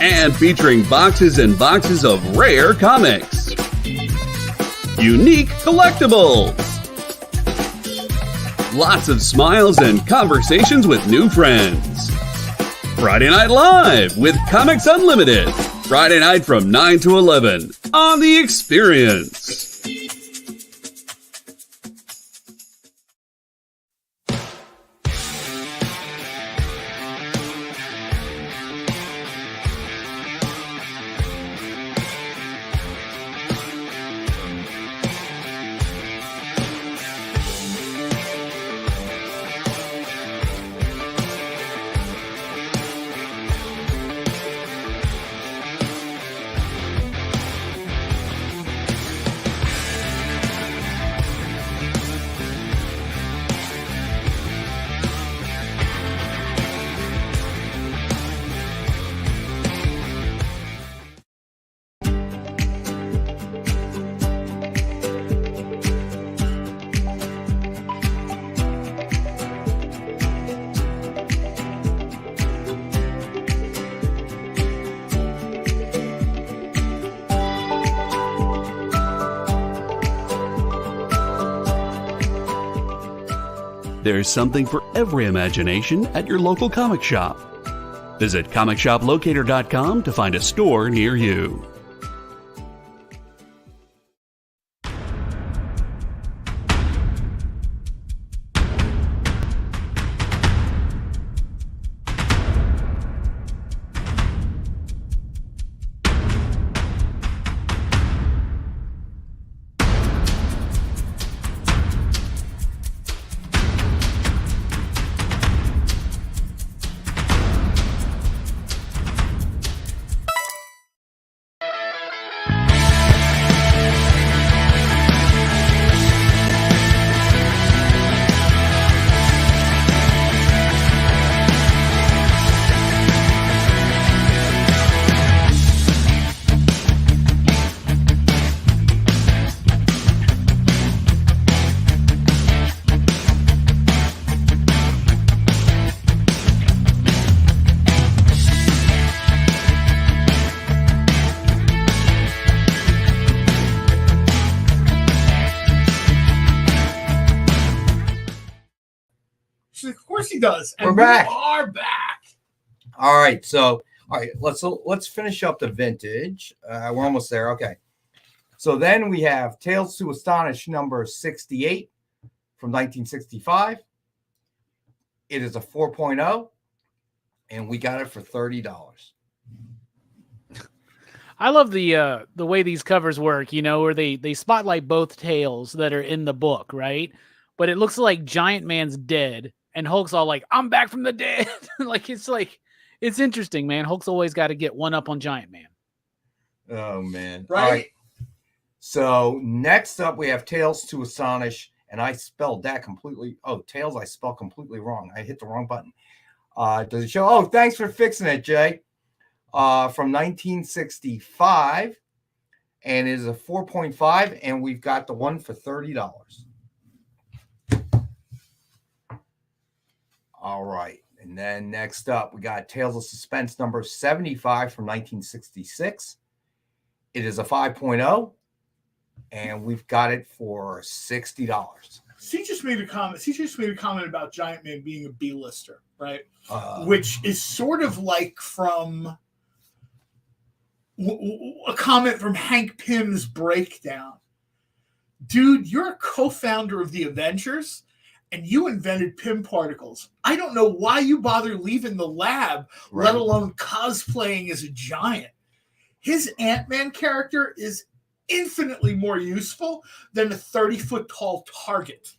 And featuring boxes and boxes of rare comics. Unique collectibles. Lots of smiles and conversations with new friends. Friday Night Live with Comics Unlimited. Friday night from 9 to 11 on The Experience. There's something for every imagination at your local comic shop. Visit comicshoplocator.com to find a store near you. She's like, of course he does. And We're back. We are back. All right. So, all right, let's finish up the vintage. We're almost there. Okay. So then we have Tales to Astonish number 68 from 1965. It is a 4.0, and we got it for $30. I love the way these covers work, you know, where they spotlight both tales that are in the book, right? But it looks like Giant Man's dead, and Hulk's all like, "I'm back from the dead." like it's interesting, man. Hulk's always got to get one up on Giant Man. Oh man! Right. All right. So next up, we have Tales to Astonish, and I spelled that completely. Oh, Tales, I spelled completely wrong. I hit the wrong button. Does it show? Oh, thanks for fixing it, Jay. From 1965, and it is a 4.5, and we've got the one for $30. All right, and then next up, we got Tales of Suspense number 75 from 1966. It is a 5.0, and we've got it for $60. He just made a comment. He just made a comment about Giant Man being a B-lister, right? Uh, Which is sort of like from a comment from Hank Pym's Breakdown. Dude, you're a co-founder of the Avengers, and you invented Pym particles. I don't know why you bother leaving the lab, Right. let alone cosplaying as a giant. His Ant-Man character is infinitely more useful than a 30-foot tall target.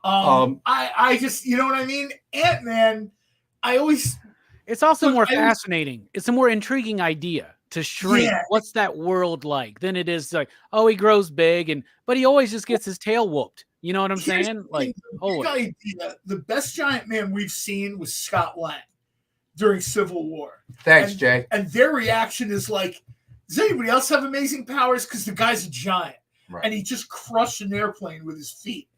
I just, you know what I mean? Ant-Man, It's also Look, more I- fascinating. It's a more intriguing idea to shrink. Yeah. What's that world like? Than it is like, oh, he grows big, but he always just gets his tail whooped. You know what I'm Here's saying? the Like, thing, the big always. idea, the best Giant Man we've seen was Scott Lang during Civil War. thanks, and, Jay. And their reaction is like, does anybody else have amazing powers? Because the guy's a giant. Right. And he just crushed an airplane with his feet.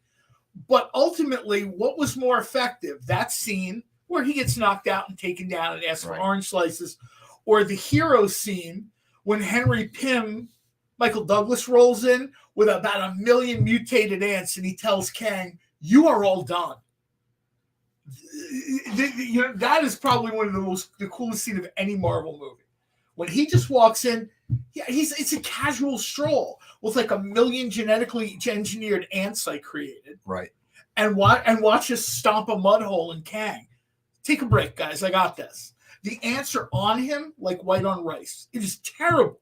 But ultimately, what was more effective? That scene where he gets knocked out and taken down and asks for Right. orange slices, or the hero scene when Henry Pym, Michael Douglas, rolls in with about 1 million mutated ants and he tells Kang, "You are all done." You know, that is probably one of the coolest scene of any Marvel movie. When he just walks in, yeah, it's a casual stroll with like 1 million genetically engineered ants I created, Right. and watch us stomp a mud hole in Kang. Take a break, guys. I got this. The ants are on him like white on rice. It is terrible.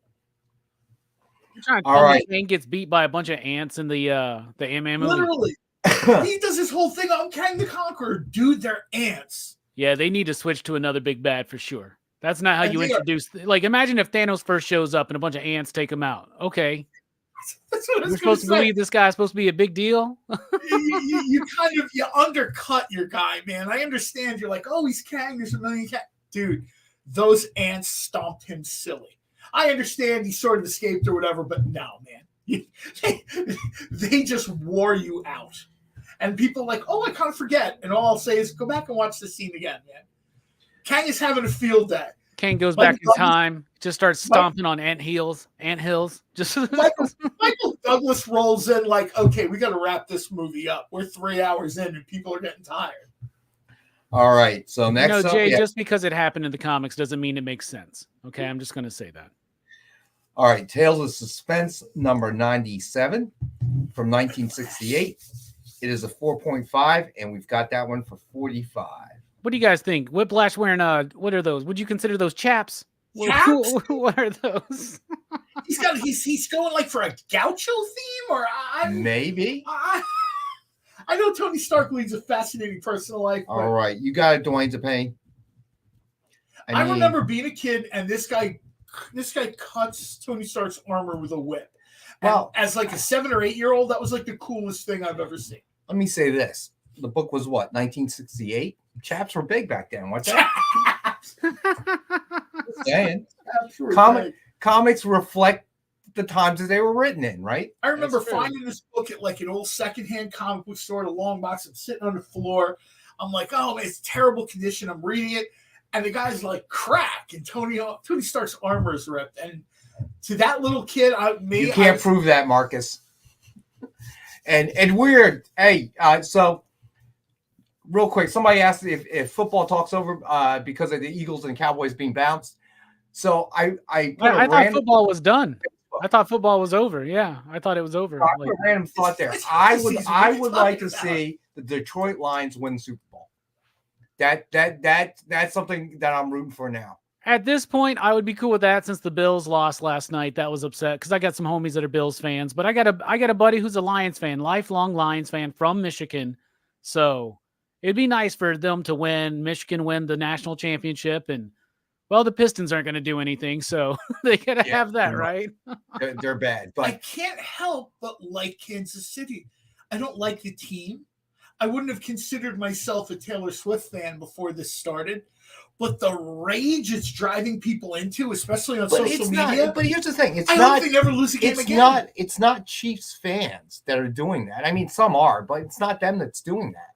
You're trying to All tell me right. Kang gets beat by a bunch of ants in the Ant-Man movie. Literally. He does his whole thing on Kang the Conqueror. Dude, they're ants. Yeah, they need to switch to another big bad for sure. That's not how And you they are- introduce. Like, imagine if Thanos first shows up and a bunch of ants take him out. Okay, That's what I we're was supposed to gonna say. believe this guy's supposed to be a big deal. you kind of undercut your guy, man. I understand. You're like, oh, he's Kang. There's 1 million Kang. Dude, those ants stomped him silly. I understand he sort of escaped or whatever, but no, man. They just wore you out. And people are like, oh, I kind of forget. And all I'll say is go back and watch the scene again, man. Kang is having a field day. Kang goes Michael back in Douglas- time, just starts stomping on ant hills. Just Michael Douglas rolls in like, okay, we got to wrap this movie up. We're 3 hours in and people are getting tired. All right. So next no, up, Jay. we have- Just because it happened in the comics doesn't mean it makes sense. Okay, I'm just gonna say that. all right. Tales of Suspense number 97 from 1968. It is a 4.5, and we've got that one for $45. What do you guys think? Whiplash wearing what are those? Would you consider those chaps? Chaps? What are those? He's going like for a gaucho theme, or Maybe. I know Tony Stark leads a fascinating personal life. But All right. You got it, Dwayne Zapane. I remember being a kid and this guy cuts Tony Stark's armor with a whip. And Well- as like a 7 or 8 year old, that was like the coolest thing I've ever seen. Let me say this. The book was what, 1968? Chaps were big back then. What's that? Just saying. Comics reflect the times that they were written in, right? I remember That's true. finding this book at like an old secondhand comic book store at a long box and sitting on the floor. I'm like, oh man, it's terrible condition. I'm reading it, and the guy's like, crack, and Tony Stark's armor is ripped. And to that little kid, You can't prove that, Marcus. And weird. Hey, so real quick, somebody asked if football talks over because of the Eagles and Cowboys being bounced. So I thought football was done. I thought football was over. Yeah, I thought it was over. I put a random thought there. I would like to see the Detroit Lions win the Super Bowl. That's something that I'm rooting for now. At this point, I would be cool with that since the Bills lost last night. That was upset because I got some homies that are Bills fans, but I got a buddy who's a Lions fan, lifelong Lions fan from Michigan. So it'd be nice for them to win. Michigan win the national championship, and well, the Pistons aren't going to do anything, so they got to have that, right? They're bad, but I can't help but like Kansas City. I don't like the team. I wouldn't have considered myself a Taylor Swift fan before this started, but the rage it's driving people into, especially on social media. But here's the thing: I hope they never lose a game again. It's not Chiefs fans that are doing that. I mean, some are, but it's not them that's doing that.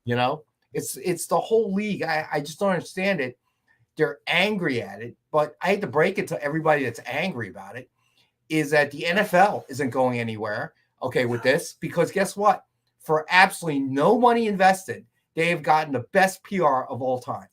You know, it's the whole league. I just don't understand it. They're angry at it, but I hate to break it to everybody that's angry about it, is that the NFL isn't going anywhere, okay, with this, because guess what? For absolutely no money invested, they have gotten the best PR of all time,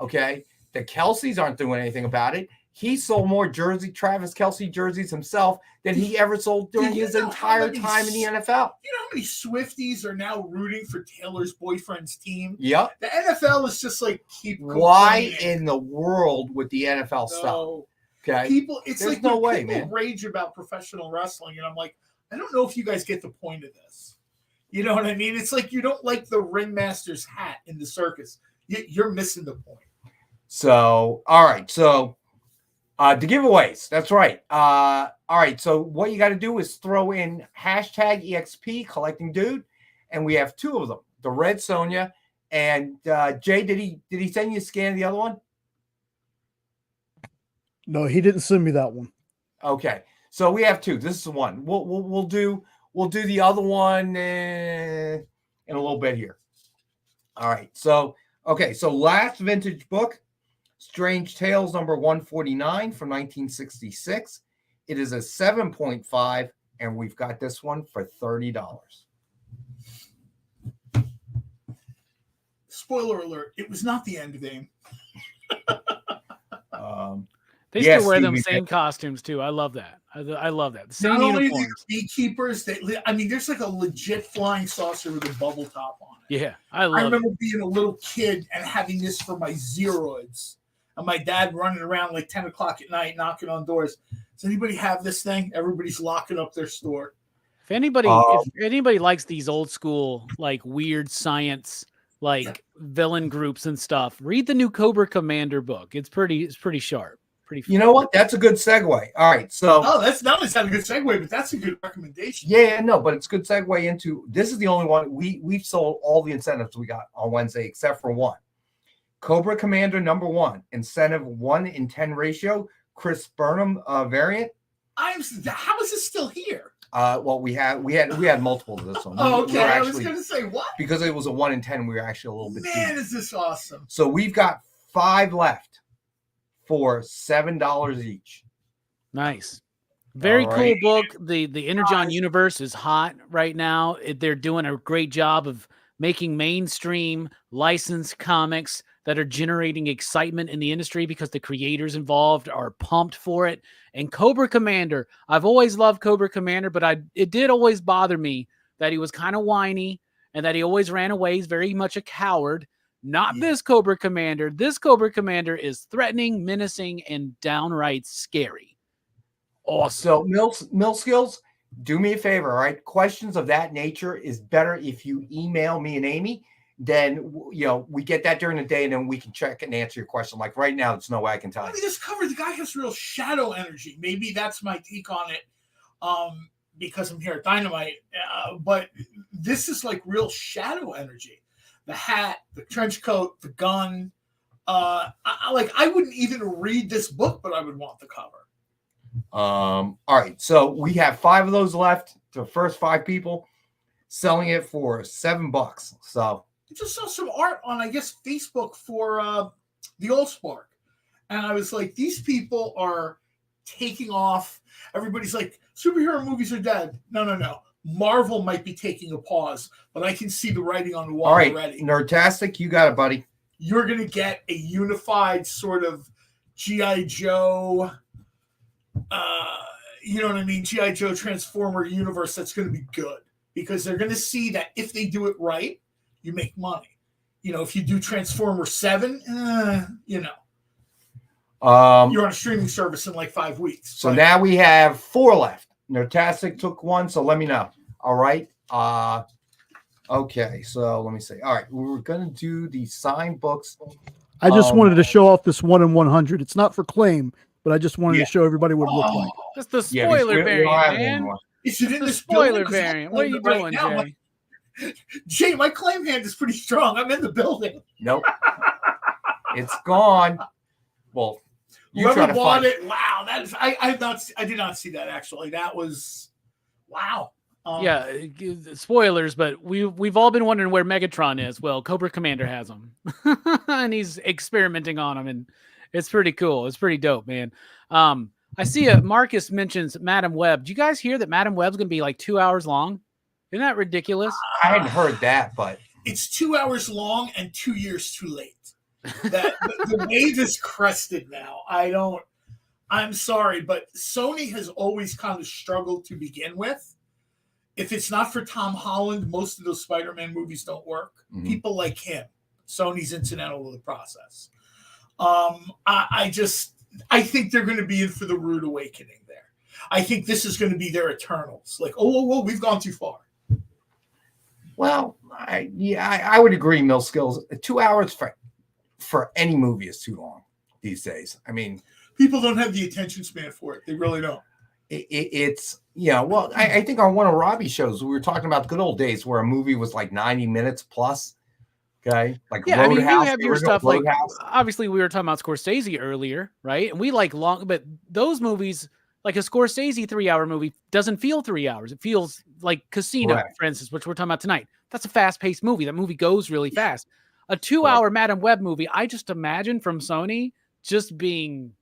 okay? The Kelce's aren't doing anything about it. He sold more Travis Kelce jerseys himself than he ever sold during his entire time in the NFL. You know how many Swifties are now rooting for Taylor's boyfriend's team? Yep. The NFL is just like, keep Why in the world with the NFL stuff? Okay. It's There's like no way, people man. rage about professional wrestling, and I'm like, I don't know if you guys get the point of this. You know what I mean? It's like you don't like the ringmaster's hat in the circus. You're missing the point. So, all right. So, the giveaways. That's right. All right. So, what you got to do is throw in hashtag EXP collecting dude, and we have two of them: the Red Sonja and Jay. Did he send you a scan of the other one? No, he didn't send me that one. Okay. So we have two. This is the one. We'll do the other one in a little bit here. All right. So, okay. So last vintage book, Strange Tales number 149 from 1966. It is a 7.5, and we've got this one for $30. Spoiler alert, it was not the end game. They still wear them same costumes too. I love that. I love that. The same Not only uniforms. the beekeepers, there's like a legit flying saucer with a bubble top on it. Yeah, I remember being a little kid and having this for my zeroids. And my dad running around like 10 o'clock at night, knocking on doors. Does anybody have this thing? Everybody's locking up their store. If anybody likes these old school, like weird science, like villain groups and stuff, read the new Cobra Commander book. It's pretty sharp. Pretty fun. You know what? That's a good segue. All right. So that's not only a good segue, but that's a good recommendation. Yeah, no, but it's a good segue into this is the only one we've sold all the incentives we got on Wednesday except for one. Cobra Commander number 1, incentive 1-in-10 ratio, Chris Burnham variant. How is this still here? Well, we had multiple of this one. Oh, okay. I was going to say what? Because it was a 1-in-10, we were actually a little bit Man, deep. is this awesome. So we've got 5 left for $7 each. Nice. Very cool book. The Energon universe is hot right now. They're doing a great job of making mainstream licensed comics that are generating excitement in the industry because the creators involved are pumped for it. And Cobra Commander, I've always loved Cobra Commander, but it did always bother me that he was kind of whiny and that he always ran away. He's very much a coward. Not this Cobra Commander. This Cobra Commander is threatening, menacing, and downright scary. Awesome. So, Mill Skills, do me a favor, all right? Questions of that nature is better if you email me and Amy. Then, we get that during the day, and then we can check and answer your question. Like right now, there's no way I can tell you. I mean, this cover, the guy has real shadow energy. Maybe that's my take on it because I'm here at Dynamite. But this is like real shadow energy. The hat, the trench coat, the gun. I wouldn't even read this book, but I would want the cover. All right. So we have 5 of those left. The first 5 people selling it for $7. So I just saw some art on, I guess, Facebook for the Allspark. And I was like, these people are taking off. Everybody's like, superhero movies are dead. No. Marvel might be taking a pause, but I can see the writing on the wall All right, already. Nerdtastic, you got it, buddy. You're going to get a unified sort of G.I. Joe, you know what I mean? G.I. Joe Transformer universe that's going to be good because they're going to see that if they do it right, you make money. You know, if you do Transformer 7, you know, you're on a streaming service in like 5 weeks. So now we have 4 left. Nerdtastic took 1, so let me know. All right. Okay, so let me see. All right, we were going to do the signed books. I just wanted to show off this 1 in 100. It's not for claim, but I just wanted to show everybody what it looked like. That's the spoiler variant, man. Is it in The the spoiler variant. What are you doing, now? Jay? Jay, my claim hand is pretty strong. I'm in the building. Nope. It's gone. Well, you try whoever to bought find it, wow. That is, I did not see that actually. That was wow. Yeah, spoilers, but we've all been wondering where Megatron is. Well, Cobra Commander has him, and he's experimenting on him, and it's pretty cool. It's pretty dope, man. I see Marcus mentions Madam Web. Do you guys hear that Madam Web's gonna be like 2 hours long? Isn't that ridiculous? I hadn't heard that, but it's 2 hours long and 2 years too late. That the wave is crested now. I'm sorry, but Sony has always kind of struggled to begin with. If it's not for Tom Holland, most of those Spider-Man movies don't work. Mm-hmm. People like him, Sony's incidental to the process. I think they're going to be in for the rude awakening there. I think this is going to be their Eternals. Like, whoa, we've gone too far. Well, I would agree, Millskills. 2 hours for any movie is too long these days. I mean, people don't have the attention span for it. They really don't. It's well, I think on one of Robbie's shows we were talking about the good old days where a movie was like 90 minutes plus. Okay, like yeah, Roadhouse, I mean, you have your stuff like Roadhouse. obviously we were talking about Scorsese earlier, right? And we like long, but those movies, like a Scorsese 3-hour movie, doesn't feel 3 hours. It feels like Casino, Right. for instance, which we're talking about tonight. That's a fast-paced movie. That movie goes really fast. A 2-hour Madam Web movie, I just imagine from Sony just being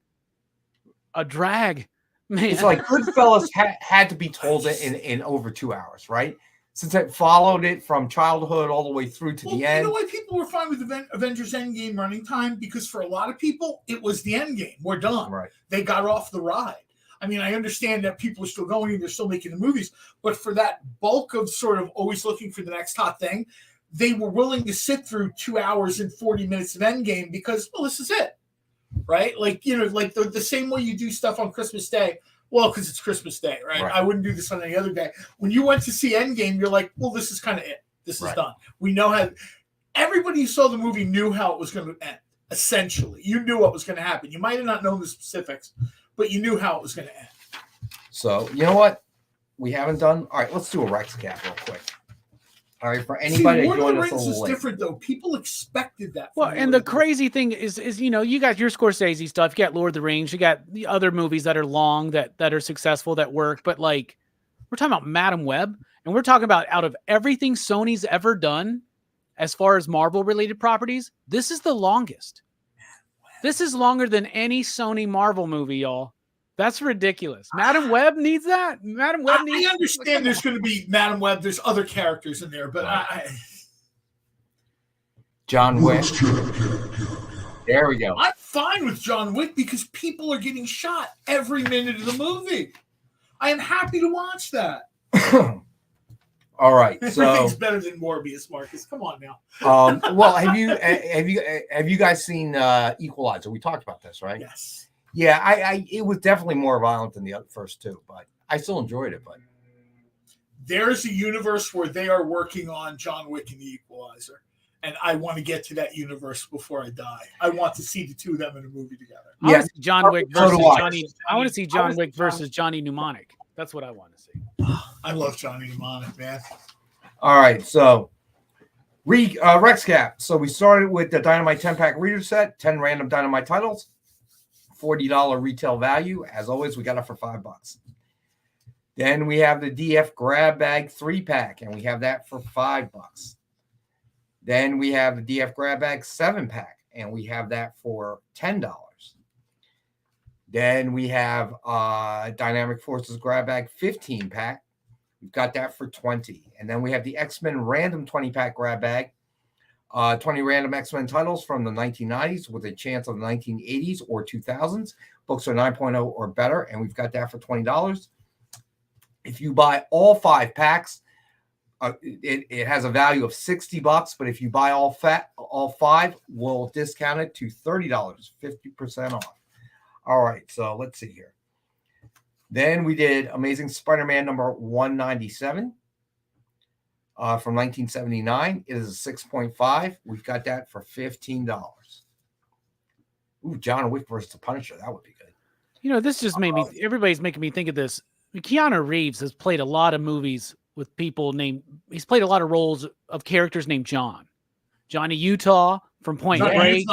a drag. Man. It's like Goodfellas had to be told in over 2 hours, right? Since it followed it from childhood all the way through to the end. You know why people were fine with Avengers Endgame running time? Because for a lot of people, it was the end game. We're done. Right. They got off the ride. I mean, I understand that people are still going and they're still making the movies, but for that bulk of sort of always looking for the next hot thing, they were willing to sit through 2 hours and 40 minutes of Endgame because, well, this is it. Right? Like, you know, like the same way you do stuff on Christmas Day. Well, because it's Christmas Day, right? I wouldn't do this on any other day. When you went to see Endgame, you're like, well, this is kind of it. This is done. We know how. Everybody who saw the movie knew how it was going to end, essentially. You knew what was going to happen. You might have not known the specifics, but you knew how it was going to end. So, you know what? We haven't done. All right, let's do a Rex cap real quick. All right, for anybody that joined us a Rings little is late. different, though. People expected that. Well, and the crazy thing is, you know, you got your Scorsese stuff, you got Lord of the Rings, you got the other movies that are long, that are successful, that work. But like, we're talking about Madam Web, and we're talking about out of everything Sony's ever done, as far as Marvel-related properties, this is the longest. This is longer than any Sony Marvel movie, y'all. That's ridiculous. Madam Web needs that. Madam Web needs. I understand there's going to be Madam Web. There's other characters in there, but John Wick. There we go. I'm fine with John Wick because people are getting shot every minute of the movie. I am happy to watch that. All right, so everything's better than Morbius, Marcus. Come on now. Well, have you guys seen Equalizer? We talked about this, right? Yes. Yeah, it was definitely more violent than the first two, but I still enjoyed it. But there's a universe where they are working on John Wick and the Equalizer, and I want to get to that universe before I die. I want to see the two of them in a movie together. I want to see John Wick versus Johnny. I want to see John Wick versus Johnny Mnemonic. That's what I want to see. I love Johnny Mnemonic, man. All right, so Rex Cap. So we started with the Dynamite 10-pack reader set, 10 random Dynamite titles. $40 retail value. As always, we got it for $5. Then we have the DF Grab Bag 3-pack, and we have that for $5. Then we have the DF Grab Bag 7-pack, and we have that for $10. Then we have Dynamic Forces Grab Bag 15-pack. We've got that for 20. And then we have the X-Men random 20-pack grab bag. 20 random X-Men titles from the 1990s with a chance of the 1980s or 2000s. Books are 9.0 or better, and we've got that for $20. If you buy all 5 packs, it has a value of $60, but if you buy all 5, we'll discount it to $30, 50% off. All right, so let's see here. Then we did Amazing Spider-Man number 197 from 1979. It is a 6.5. We've got that for $15. Ooh, John Wick versus the Punisher. That would be good. You know, this just made me, everybody's making me think of this. Keanu Reeves has played a lot of movies with people named, he's played a lot of roles of characters named John. Johnny Utah from Point Break.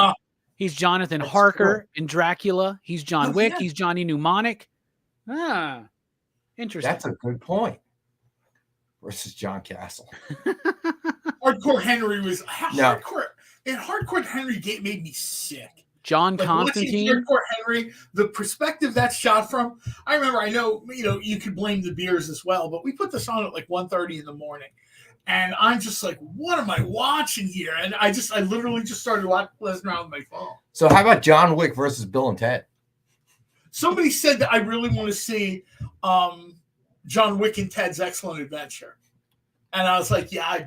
He's Jonathan Harker in Dracula. He's John Wick. Yeah. He's Johnny Mnemonic. Ah, interesting. That's a good point. Versus John Castle. Hardcore Henry was hardcore. And Hardcore Henry made me sick. John Constantine. Hardcore Henry, the perspective that's shot from. I remember. I know. You know, you could blame the beers as well, but we put this on at like 1:30 in the morning, and I'm just like, "What am I watching here?" And I literally just started watching around with my phone. So how about John Wick versus Bill and Ted? Somebody said that I really want to see John Wick and Ted's Excellent Adventure. And I was like, yeah,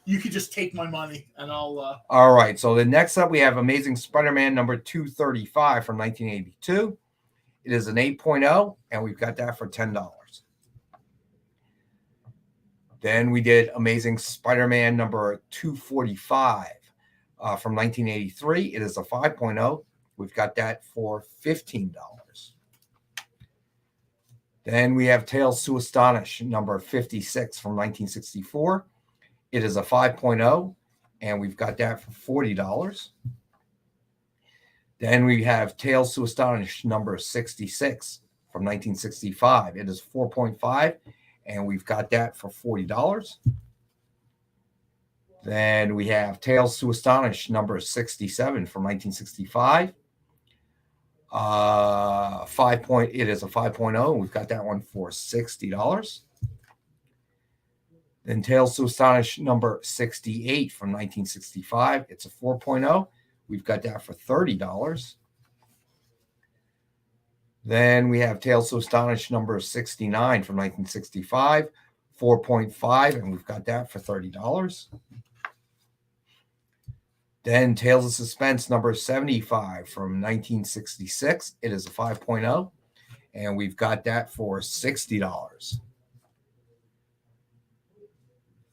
you could just take my money and I'll... All right. So the next up, we have Amazing Spider-Man number 235 from 1982. It is an 8.0, and we've got that for $10. Then we did Amazing Spider-Man number 245 from 1983. It is a 5.0. We've got that for $15. Then we have Tales to Astonish, number 56 from 1964. It is a 5.0, and we've got that for $40. Then we have Tales to Astonish, number 66 from 1965. It is 4.5, and we've got that for $40. Then we have Tales to Astonish, number 67 from 1965. It is a 5.0, and we've got that one for $60. Then Tales to Astonish number 68 from 1965. It's a 4.0. We've got that for $30. Then we have Tales to Astonish number 69 from 1965, 4.5, and we've got that for $30. Then Tales of Suspense number 75 from 1966. It is a 5.0, and we've got that for $60.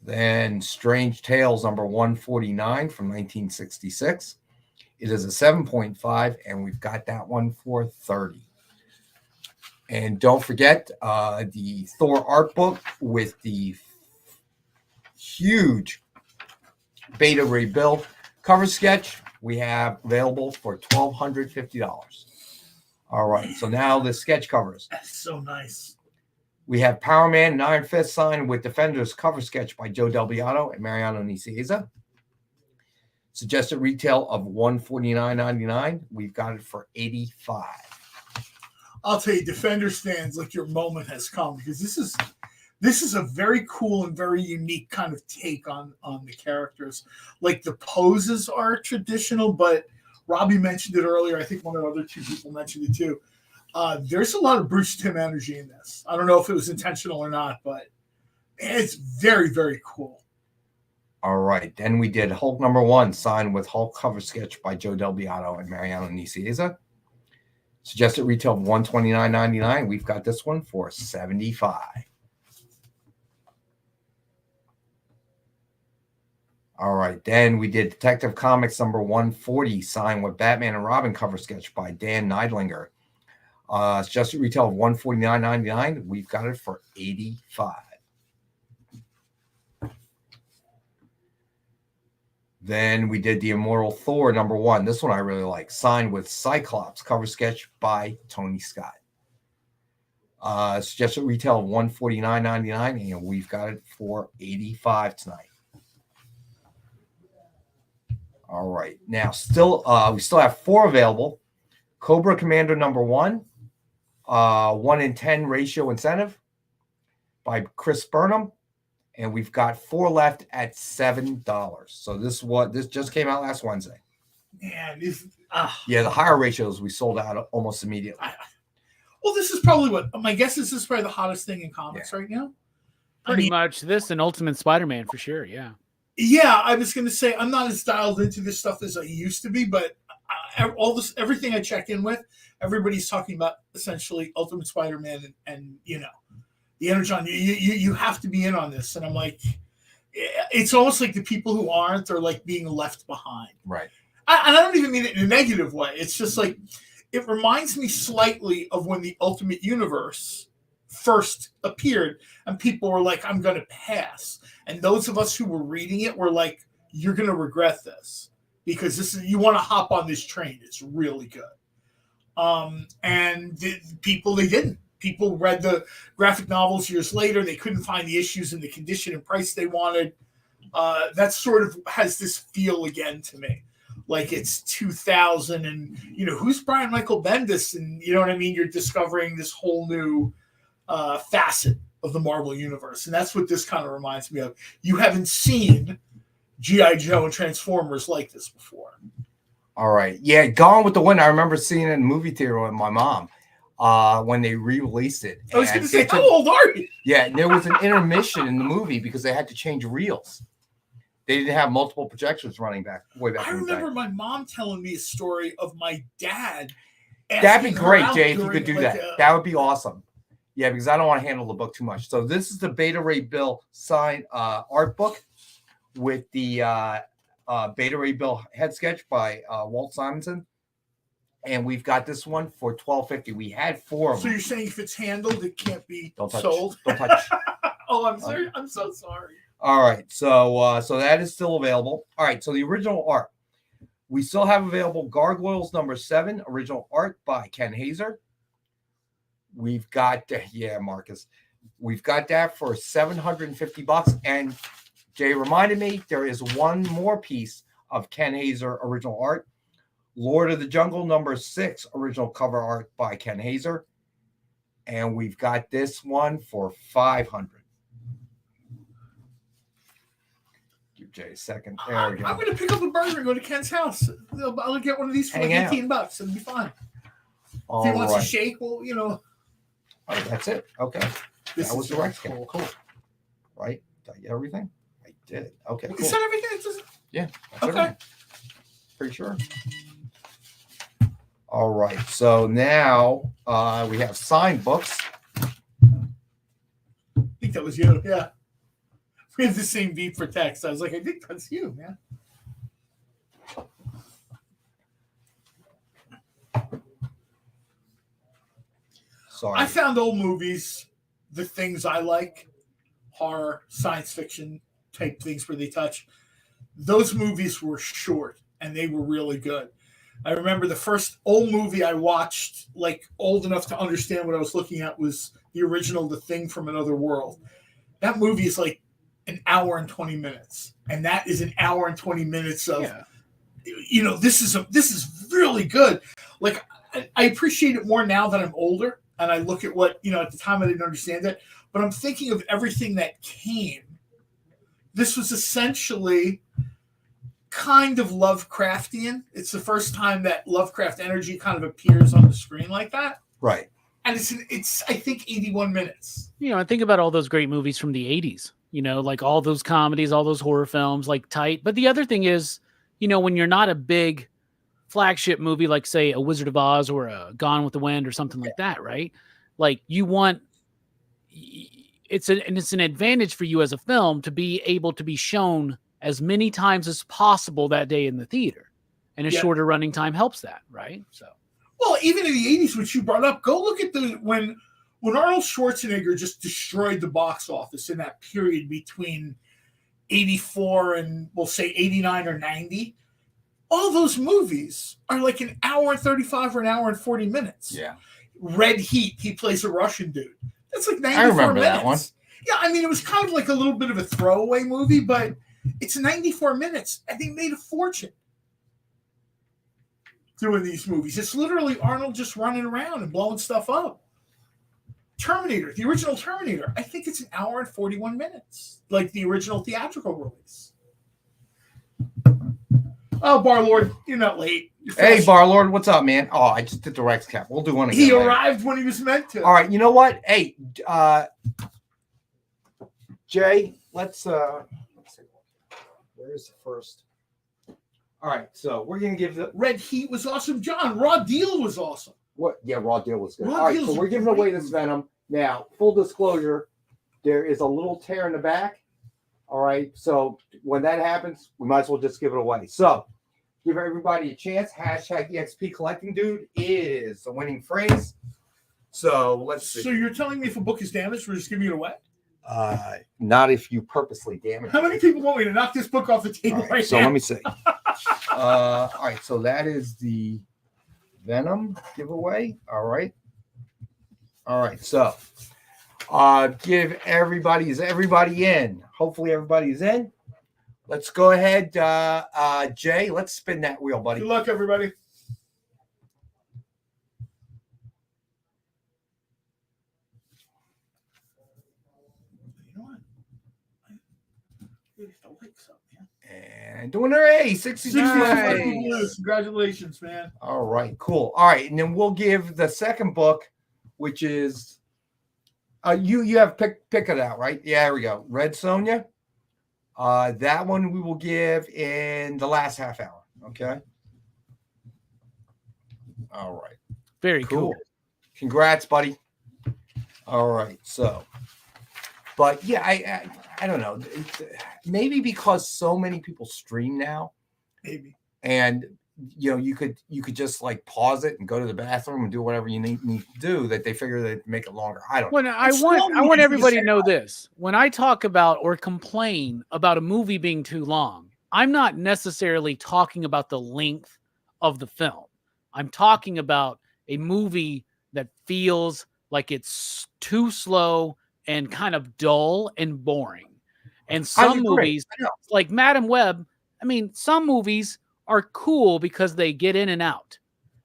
Then Strange Tales number 149 from 1966. It is a 7.5, and we've got that one for $30. And don't forget the Thor art book with the huge Beta Ray Bill cover sketch we have available for $1,250. All right, so now the sketch covers. That's so nice. We have Power Man and Iron Fist signed with Defenders cover sketch by Joe Del Beato and Mariano Nicieza. Suggested retail of $149.99. We've got it for $85. I'll tell you, Defender stands like your moment has come, because this is a very cool and very unique kind of take on the characters. Like the poses are traditional, but Robbie mentioned it earlier. I think one of the other two people mentioned it too. There's a lot of Bruce Timm energy in this. I don't know if it was intentional or not, but it's very, very cool. All right. Then we did Hulk number 1, signed with Hulk cover sketch by Joe Del Beato and Mariano Nicieza. Suggested retail of $129.99. We've got this one for $75. All right. Then we did Detective Comics number 140, signed with Batman and Robin cover sketch by Dan Neidlinger. Suggested retail of $149.99. We've got it for $85. Then we did the Immortal Thor number 1. This one I really like. Signed with Cyclops. Cover sketch by Tony Scott. Suggested retail of $149.99, and we've got it for $85 tonight. All right. Now, we still have 4 available. Cobra Commander number 1. 1 in 10 ratio incentive. by Chris Burnham, and we've got 4 left at $7. So this just came out last Wednesday. Man, yeah, the higher ratios we sold out almost immediately. Well, this is probably my guess is this is probably the hottest thing in comics right now. Pretty much this and Ultimate Spider-Man for sure. Yeah. Yeah, I was going to say I'm not as dialed into this stuff as I used to be, but everything I check in with, everybody's talking about essentially Ultimate Spider-Man and the Energon. You have to be in on this, and I'm like, it's almost like the people who aren't are like being left behind. Right. And I don't even mean it in a negative way. It's just like it reminds me slightly of when the Ultimate Universe first appeared, and people were like, "I'm going to pass." And those of us who were reading it were like, "You're going to regret this because you want to hop on this train. It's really good." And people, they didn't. People read the graphic novels years later. They couldn't find the issues in the condition and price they wanted. That sort of has this feel again to me. Like it's 2000 and, who's Brian Michael Bendis? And you know what I mean? You're discovering this whole new facet of the Marvel Universe. And that's what this kind of reminds me of. You haven't seen G.I. Joe and Transformers like this before. All right. Yeah, Gone with the Wind. I remember seeing it in the movie theater with my mom when they re-released it. I was going to say, how old are you? Yeah, and there was an intermission in the movie because they had to change reels. They didn't have multiple projections running way back. I remember my mom telling me a story of my dad. That'd be great, Jay, if you could do that. That would be awesome. Yeah, because I don't want to handle the book too much. So this is the Beta Ray Bill signed art book with the Beta Ray Bill head sketch by Walt Simonson. And we've got this one for $12.50. We had 4 of them. So you're saying if it's handled, it can't be Don't touch. sold? Don't touch. Oh, I'm sorry. I'm so sorry. All right, so that is still available. All right, so the original art. We still have available Gargoyles #7, original art by Ken Hazer. We've got, Marcus. We've got that for $750. And Jay reminded me there is one more piece of Ken Hazer original art. Lord of the Jungle #6, original cover art by Ken Hazer. And we've got this one for $500. Give Jay a second. There we go. I'm going to pick up a burger and go to Ken's house. I'll get one of these for like $18. It'll be fine. If he wants a shake, well, Oh, that's it. Okay. That was the right scan. Cool. Right? Did I get everything? I did. Okay. Cool. Is that everything? It's just... Yeah. Okay. Everything. Pretty sure. All right. So now we have signed books. I think that was you. Yeah. We have the same beat for text. I was like, I think that's you, man. Sorry. I found old movies, the things I like, horror, science fiction type things where they touch. Those movies were short and they were really good. I remember the first old movie I watched, like old enough to understand what I was looking at, was the original The Thing from Another World. That movie is like an hour and 20 minutes. And that is an hour and 20 minutes of, this is really good. Like, I appreciate it more now that I'm older and I look at what, at the time I didn't understand it, but I'm thinking of everything that came. This was essentially kind of Lovecraftian. It's the first time that Lovecraft energy kind of appears on the screen like that. Right. And it's I think 81 minutes. I think about all those great movies from the 80s, like all those comedies, all those horror films, like Tight. But the other thing is, when you're not a big flagship movie, like say a Wizard of Oz or a Gone with the Wind or something like that, right? Like it's an advantage for you as a film to be able to be shown as many times as possible that day in the theater, and a shorter running time helps that, right? So, well, even in the 80s, which you brought up, go look at when Arnold Schwarzenegger just destroyed the box office in that period between 84 and we'll say 89 or 90. All those movies are like an hour and 35 or an hour and 40 minutes. Yeah. Red Heat, he plays a Russian dude. That's like 94 I remember minutes. that one. Yeah, I mean, it was kind of like a little bit of a throwaway movie, but it's 94 minutes, and they made a fortune doing these movies. It's literally Arnold just running around and blowing stuff up. Terminator, the original Terminator, I think it's an hour and 41 minutes, like the original theatrical release. Oh, Barlord, you're not late. Hey, Barlord, what's up, man? Oh, I just did the Rex cap. We'll do one again. He later. arrived when he was meant to. All right, you know what? Hey, Jay, let's see. Where's the first? All right, so we're gonna give the Red Heat was awesome. John, Raw Deal was awesome. what? Yeah, Raw Deal was good. Raw All right, Deal's so we're giving great away this movie. Venom now. Full disclosure, there is a little tear in the back. All right, so when that happens, we might as well just give it away. So give everybody a chance. Hashtag EXP Collecting Dude is the winning phrase. So let's see. So you're telling me if a book is damaged, we're just giving it away? Not if you purposely damage How it. many people want me to knock this book off the table All right, right so now? let me see. All right, so that is the Venom giveaway. All right. So give everybody, is everybody in? Hopefully everybody's in. Let's go ahead, Jay. Let's spin that wheel, buddy. Good luck, everybody. You know what? I really have to like something, man. And doing her A, 69. Congratulations, man. All right, cool. All right, and then we'll give the second book, which is you have pick it out, right? Yeah, there we go. Red Sonja. That one we will give in the last half hour. Okay. All right. Very cool. Congrats, buddy. All right. So, but yeah, I don't know. Maybe because so many people stream now, Maybe. and you could just like pause it and go to the bathroom and do whatever you need to do, that they figure they'd make it longer. I don't know. When I want everybody to know this. When I talk about or complain about a movie being too long, I'm not necessarily talking about the length of the film. I'm talking about a movie that feels like it's too slow and kind of dull and boring. And some movies, like Madam Web, I mean, some movies are cool because they get in and out.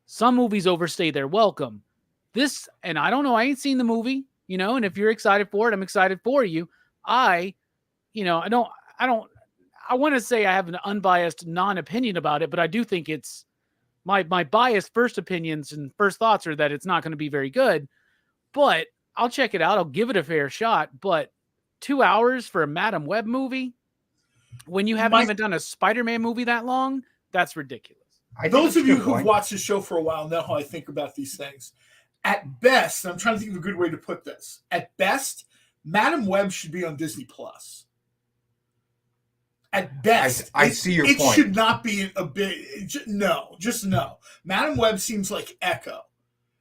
Some movies overstay their welcome. This, and I don't know, I ain't seen the movie, and if you're excited for it, I'm excited for you. I want to say I have an unbiased non-opinion about it, but I do think it's my biased first opinions and first thoughts are that it's not going to be very good, but I'll check it out. I'll give it a fair shot, but 2 hours for a Madam Web movie when you haven't even done a Spider-Man movie that long, that's ridiculous. Those of you who've watched the show for a while know how I think about these things. At best, I'm trying to think of a good way to put this. At best, Madam Web should be on Disney Plus. At best, I see your point. It should not be a big. No. Madam Web seems like Echo,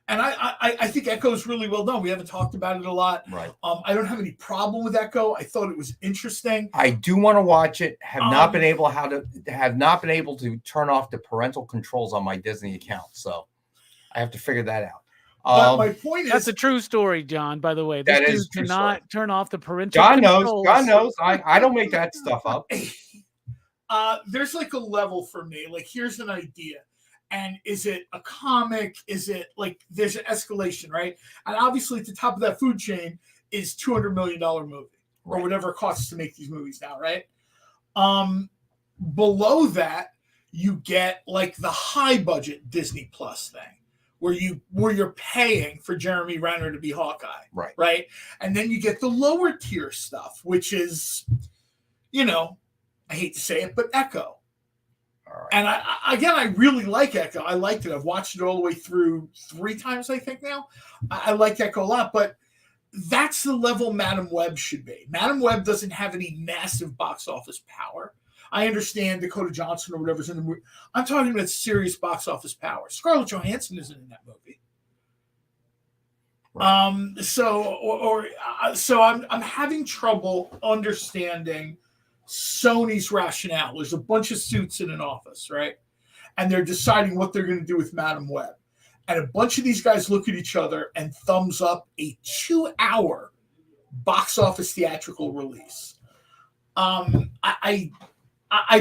and I think Echo is really well done. We haven't talked about it a lot. Right. I don't have any problem with Echo. I thought it was interesting. I do want to watch it. Have not been able to turn off the parental controls on my Disney account, so I have to figure that out. But my point is, that's a true story, John. By the way, this dude cannot turn off the parental controls. God knows. I don't make that stuff up. There's like a level for me. Like, here's an idea. And is it a comic? Is it like there's an escalation, right? And obviously, at the top of that food chain is $200 million movie or whatever it costs to make these movies now, right? Below that, you get like the high budget Disney Plus thing, where you're paying for Jeremy Renner to be Hawkeye, right? And then you get the lower tier stuff, which is, I hate to say it, but Echo. Right. And I really like Echo. I liked it. I've watched it all the way through 3 times, I think now. I like Echo a lot, but that's the level Madam Web should be. Madam Web doesn't have any massive box office power. I understand Dakota Johnson or whatever's in the movie. I'm talking about serious box office power. Scarlett Johansson isn't in that movie. Right. So I'm having trouble understanding Sony's rationale. There's a bunch of suits in an office, right? And they're deciding what they're going to do with Madam Web. And a bunch of these guys look at each other and thumbs up a 2-hour box office theatrical release. I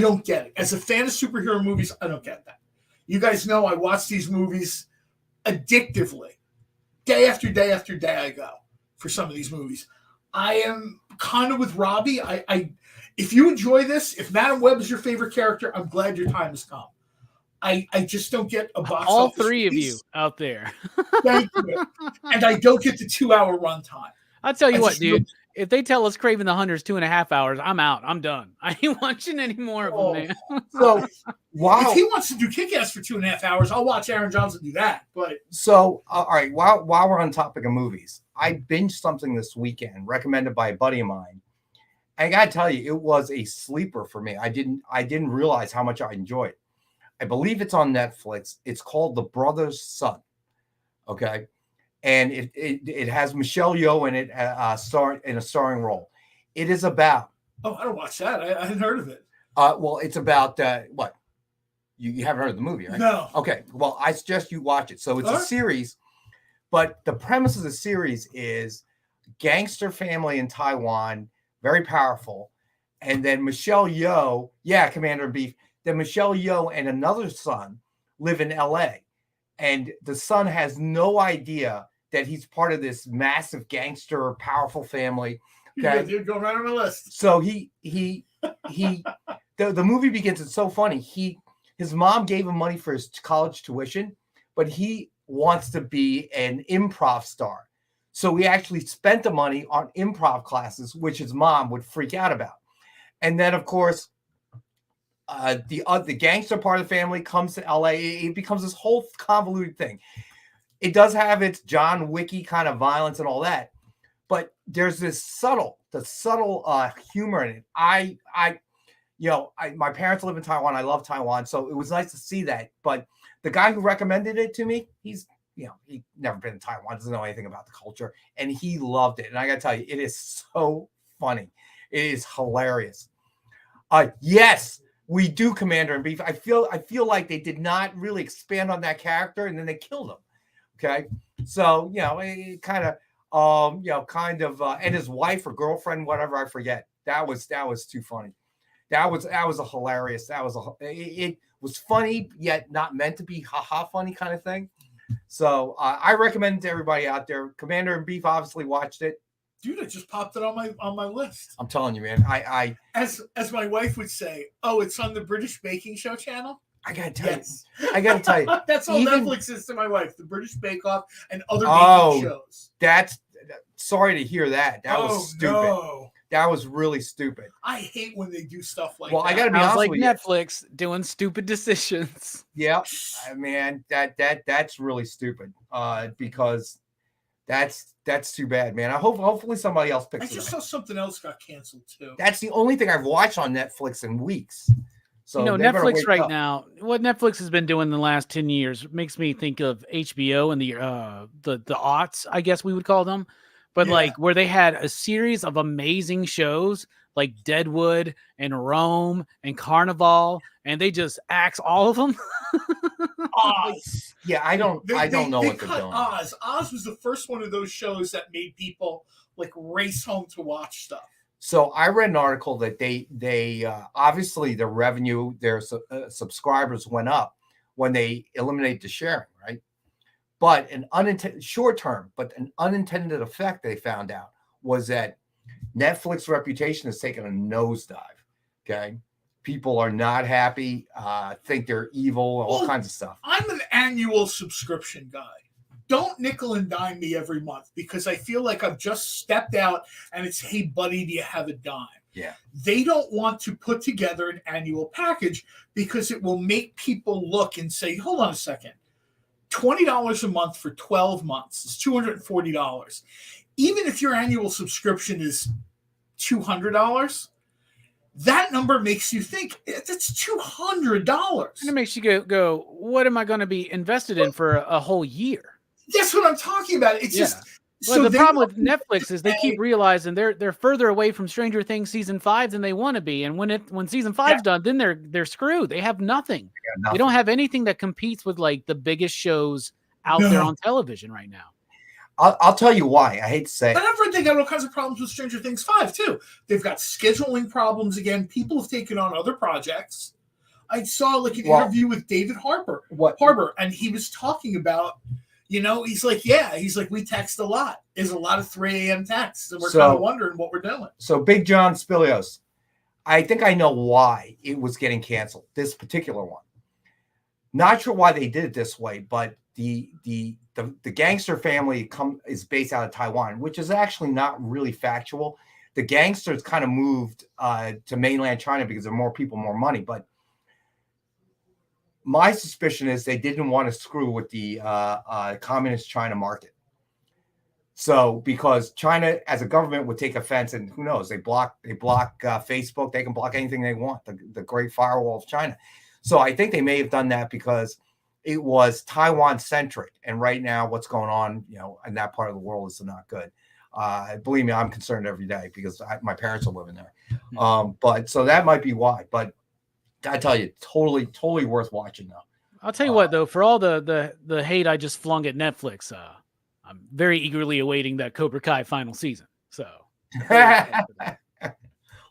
don't get it. As a fan of superhero movies, I don't get that. You guys know I watch these movies addictively. Day after day after day I go. for some of these movies. I am kind of with Robbie. I if you enjoy this, if Madam Web is your favorite character, I'm glad your time has come. I just don't get a box All office three of release. you out there. Thank you. And I don't get the 2-hour runtime. I'll tell you I what, just dude. If they tell us Kraven the Hunter's 2.5 hours, I'm out. I'm done. I ain't watching any more of them, man. So If he wants to do Kick-Ass for 2.5 hours, I'll watch Aaron Johnson do that. But So, all right, while we're on topic of movies, I binged something this weekend recommended by a buddy of mine. I gotta tell you, it was a sleeper for me. I didn't realize how much I enjoyed it. I believe it's on Netflix. It's called The Brother's Son. Okay, and it has Michelle Yeoh in it, in a starring role. It is about. I don't watch that. I hadn't heard of it. Well, it's about what? You haven't heard of the movie, right? No. Okay. Well, I suggest you watch it. So it's a series, but the premise of the series is gangster family in Taiwan, very powerful, and then Michelle Yeoh, Commander in Beef. Then Michelle Yeoh and another son live in L.A., and the son has no idea that he's part of this massive gangster, powerful family. Okay, Dude, go right on my list. So the movie begins. It's so funny. His mom gave him money for his college tuition, but he wants to be an improv star. So he actually spent the money on improv classes, which his mom would freak out about. And then, of course, the gangster part of the family comes to LA. It becomes this whole convoluted thing. It does have its John Wicky kind of violence and all that, but there's this subtle humor in it. My parents live in Taiwan. I love Taiwan, so it was nice to see that. But the guy who recommended it to me, he's never been in Taiwan, doesn't know anything about the culture, and he loved it. And I got to tell you, it is so funny. It is hilarious. Yes, we do Commander in Beef. I feel like they did not really expand on that character, and then they killed him. Okay, so it kind of, and his wife or girlfriend, whatever, I forget. That was too funny. That was a hilarious. It was funny yet not meant to be haha funny kind of thing. So I recommend it to everybody out there. Commander in Beef obviously watched it. Dude, I just popped it on my list. I'm telling you, man. I as my wife would say, it's on the British Baking Show channel. I gotta tell you. That's all Netflix is to my wife, the British Bake Off and other baking shows. Sorry to hear that. That was stupid. No. That was really stupid. I hate when they do stuff like that. I gotta be honest with you. Netflix doing stupid decisions. Yeah, man, that's really stupid. Because that's too bad, man. Hopefully somebody else picks it up. I just saw something else got canceled too. That's the only thing I've watched on Netflix in weeks. So Netflix right now, what Netflix has been doing the last 10 years makes me think of HBO and the aughts, I guess we would call them. But like where they had a series of amazing shows like Deadwood and Rome and Carnival, and they just axe all of them. Oz. Yeah, I don't know what they're doing. Oz was the first one of those shows that made people like race home to watch stuff. So I read an article that they obviously the revenue, their subscribers went up when they eliminated the sharing, right? But an unintended effect they found out was that Netflix reputation has taken a nosedive. Okay, people are not happy, think they're evil, all kinds of stuff. I'm an annual subscription guy. Don't nickel and dime me every month because I feel like I've just stepped out and it's, hey, buddy, do you have a dime? Yeah. They don't want to put together an annual package because it will make people look and say, hold on a second, $20 a month for 12 months is $240. Even if your annual subscription is $200, that number makes you think that's $200. And it makes you go, what am I going to be invested in for a whole year? That's what I'm talking about. It's just well, the problem with Netflix is they keep realizing they're further away from Stranger Things season 5 than they want to be, and when season 5's done, then they're screwed. They have nothing. They don't have anything that competes with like the biggest shows out there on television right now. I'll tell you why. I hate to say it. But I've heard they got all kinds of problems with Stranger Things 5 too. They've got scheduling problems again. People have taken on other projects. I saw like an interview with David Harbour, and he was talking about, You know, he's like, yeah. He's like, we text a lot. There's a lot of 3 a.m. texts, and we're kind of wondering what we're doing. So Big John Spilios, I think I know why it was getting canceled, this particular one. Not sure why they did it this way, but the gangster family is based out of Taiwan, which is actually not really factual. The gangsters kind of moved to mainland China because there are more people, more money. But my suspicion is they didn't want to screw with the communist China market. So because China as a government would take offense, and who knows, they block Facebook, they can block anything they want, the great firewall of China. So I think they may have done that because it was Taiwan centric. And right now what's going on, you know, in that part of the world is not good. Believe me, I'm concerned every day because my parents are living there. But so that might be why, but I tell you, totally worth watching though. I'll tell you what though, for all the hate I just flung at Netflix, I'm very eagerly awaiting that Cobra Kai final season. So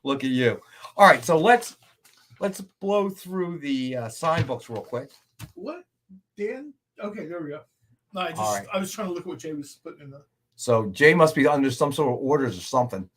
look at you. All right, so let's blow through the sign books real quick. What, Dan? Okay, there we go. No, I was trying to look at what Jay was putting in the. So Jay must be under some sort of orders or something.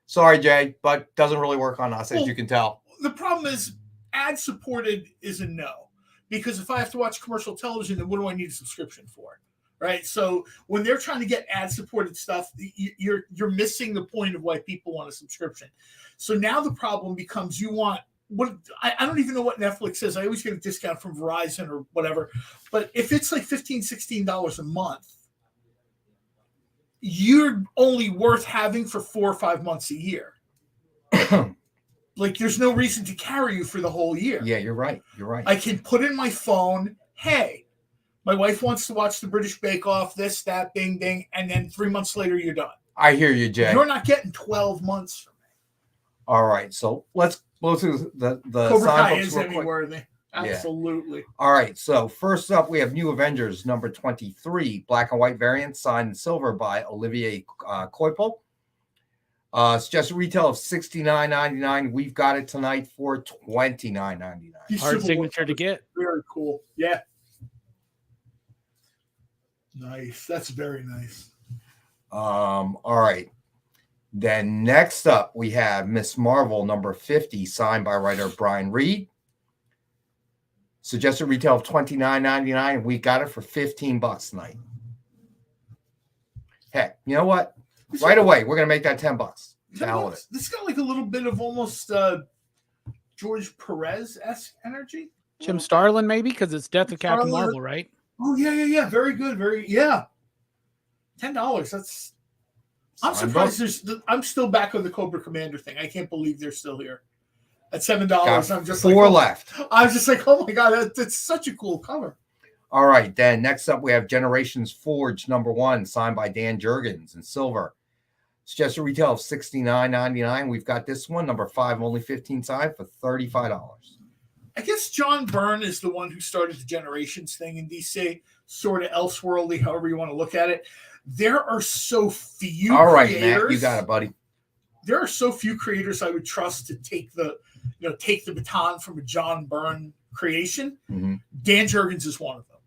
Sorry, Jay, but doesn't really work on us, as you can tell. The problem is ad-supported is a no. Because if I have to watch commercial television, then what do I need a subscription for? Right? So when they're trying to get ad-supported stuff, you're missing the point of why people want a subscription. So now the problem becomes you want what I don't even know what Netflix is. I always get a discount from Verizon or whatever. But if it's like $15, $16 a month, you're only worth having for 4 or 5 months a year. Like there's no reason to carry you for the whole year. Yeah, you're right. I can put in my phone, hey, my wife wants to watch the British Bake Off, this, that, ding, ding, and then 3 months later you're done. I hear you, Jay. You're not getting 12 months from me. All right, so let's go through the Cobra sign Kai books is real quick. Emmy-worthy. Absolutely. Yeah. All right, so first up, we have New Avengers number 23, black and white variant, signed in silver by Olivier Coipel. Suggested retail of $69.99. We've got it tonight for $29.99. Hard signature to get. Very cool. Yeah. Nice. That's very nice. All right. Then next up, we have Miss Marvel number 50, signed by writer Brian Reed. Suggested retail of $29.99. We got it for $15 tonight. Heck, you know what? Right away, we're gonna make that $10. This got like a little bit of almost George Perez-esque energy. Jim Starlin, maybe, because it's Death of Captain Marvel, right? Oh yeah. Very good. $10. That's. I'm surprised. I'm still back on the Cobra Commander thing. I can't believe they're still here at $7. I'm just 4 left. I was just like, oh my god, that's such a cool cover. All right, then next up we have Generations Forge number 1, signed by Dan Jurgens in silver. Suggested retail of $69.99. We've got this one, number 5, only 15 signed for $35. I guess John Byrne is the one who started the Generations thing in DC, sort of elseworldly, however you want to look at it. There are so few All right, creators, Matt, you got it, buddy. There are so few creators I would trust to take the baton from a John Byrne creation. Mm-hmm. Dan Jurgens is one of them.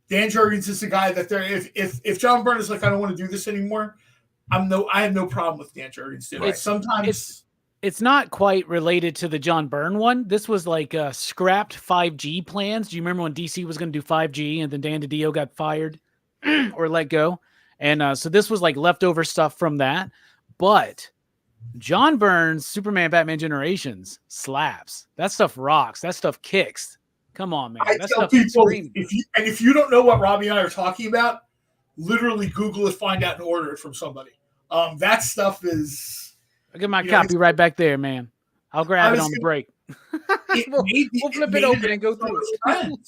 Dan Jurgens is the guy that if John Byrne is like, I don't want to do this anymore, I have no problem with Dan Jurgens doing it. Sometimes it's not quite related to the John Byrne one. This was like scrapped 5G plans. Do you remember when DC was going to do 5G and then Dan DiDio got fired or let go? And so this was like leftover stuff from that. But John Byrne's Superman Batman Generations slaps. That stuff rocks. That stuff kicks. Come on, man. I tell people, if you don't know what Robbie and I are talking about, literally Google it, find out, and order it from somebody. That stuff is. I get my copy right back there, man. I'll grab it on the break. We'll flip it open and go through it.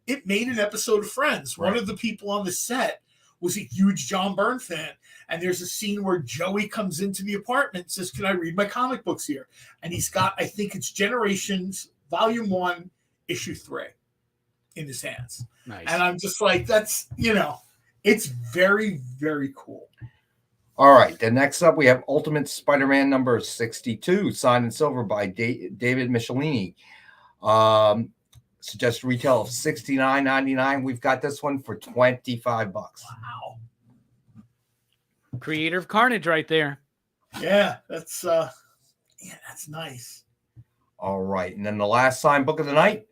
It made an episode of Friends. Right. One of the people on the set was a huge John Byrne fan. And there's a scene where Joey comes into the apartment and says, can I read my comic books here? And he's got, I think it's Generations, Volume 1, Issue 3 in his hands. Nice. And I'm just like, that's, it's very, very cool. All right. Then next up, we have Ultimate Spider-Man number 62, signed in silver by David Michelini. Suggested retail of $69.99. We've got this one for $25. Wow. Creator of Carnage right there. Yeah, that's nice. All right. And then the last signed book of the night,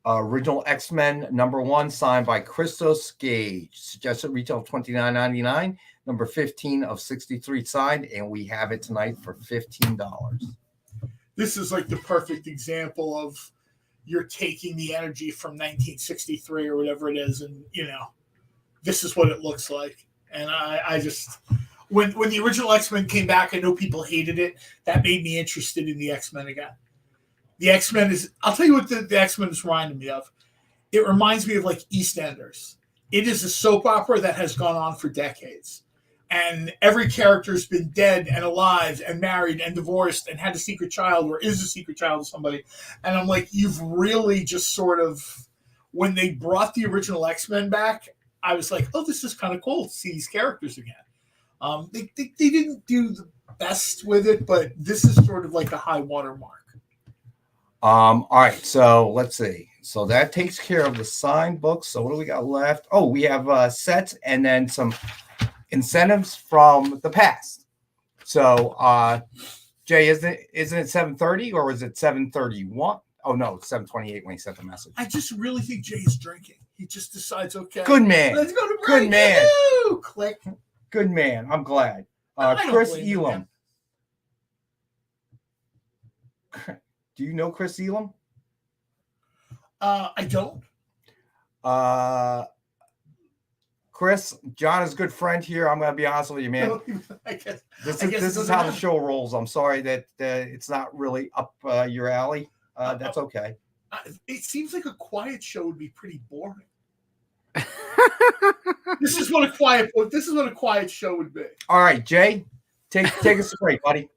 original X-Men #1, signed by Christos Gage. Suggested retail of $29.99. Number 15 of 63 signed, and we have it tonight for $15. This is like the perfect example of you're taking the energy from 1963 or whatever it is, and this is what it looks like. And I just when the original X-Men came back, I know people hated it. That made me interested in the X-Men again. The X-Men I'll tell you what the X-Men is reminding me of. It reminds me of like EastEnders. It is a soap opera that has gone on for decades. And every character's been dead and alive and married and divorced and had a secret child or is a secret child of somebody. And I'm like, you've really just sort of, when they brought the original X-Men back, I was like, oh, this is kind of cool to see these characters again. They didn't do the best with it, but this is sort of like a high water mark. All right, so let's see. So that takes care of the signed books. So what do we got left? Oh, we have sets and then some incentives from the past. So Jay, isn't it 7:30 or is it 7:31? Oh no, it's 7:28 when he sent the message. I just really think Jay is drinking. He just decides, okay, good man, let's go to break. Good man. Woo! Click. Good man. I'm glad. I Chris don't blame Elam. Do you know Chris Elam? I don't. Chris, John is a good friend here. I'm going to be honest with you, man. I guess This is how the show rolls. I'm sorry that it's not really up your alley. That's okay. It seems like a quiet show would be pretty boring. This is what a quiet show would be. All right, Jay, take us away, buddy.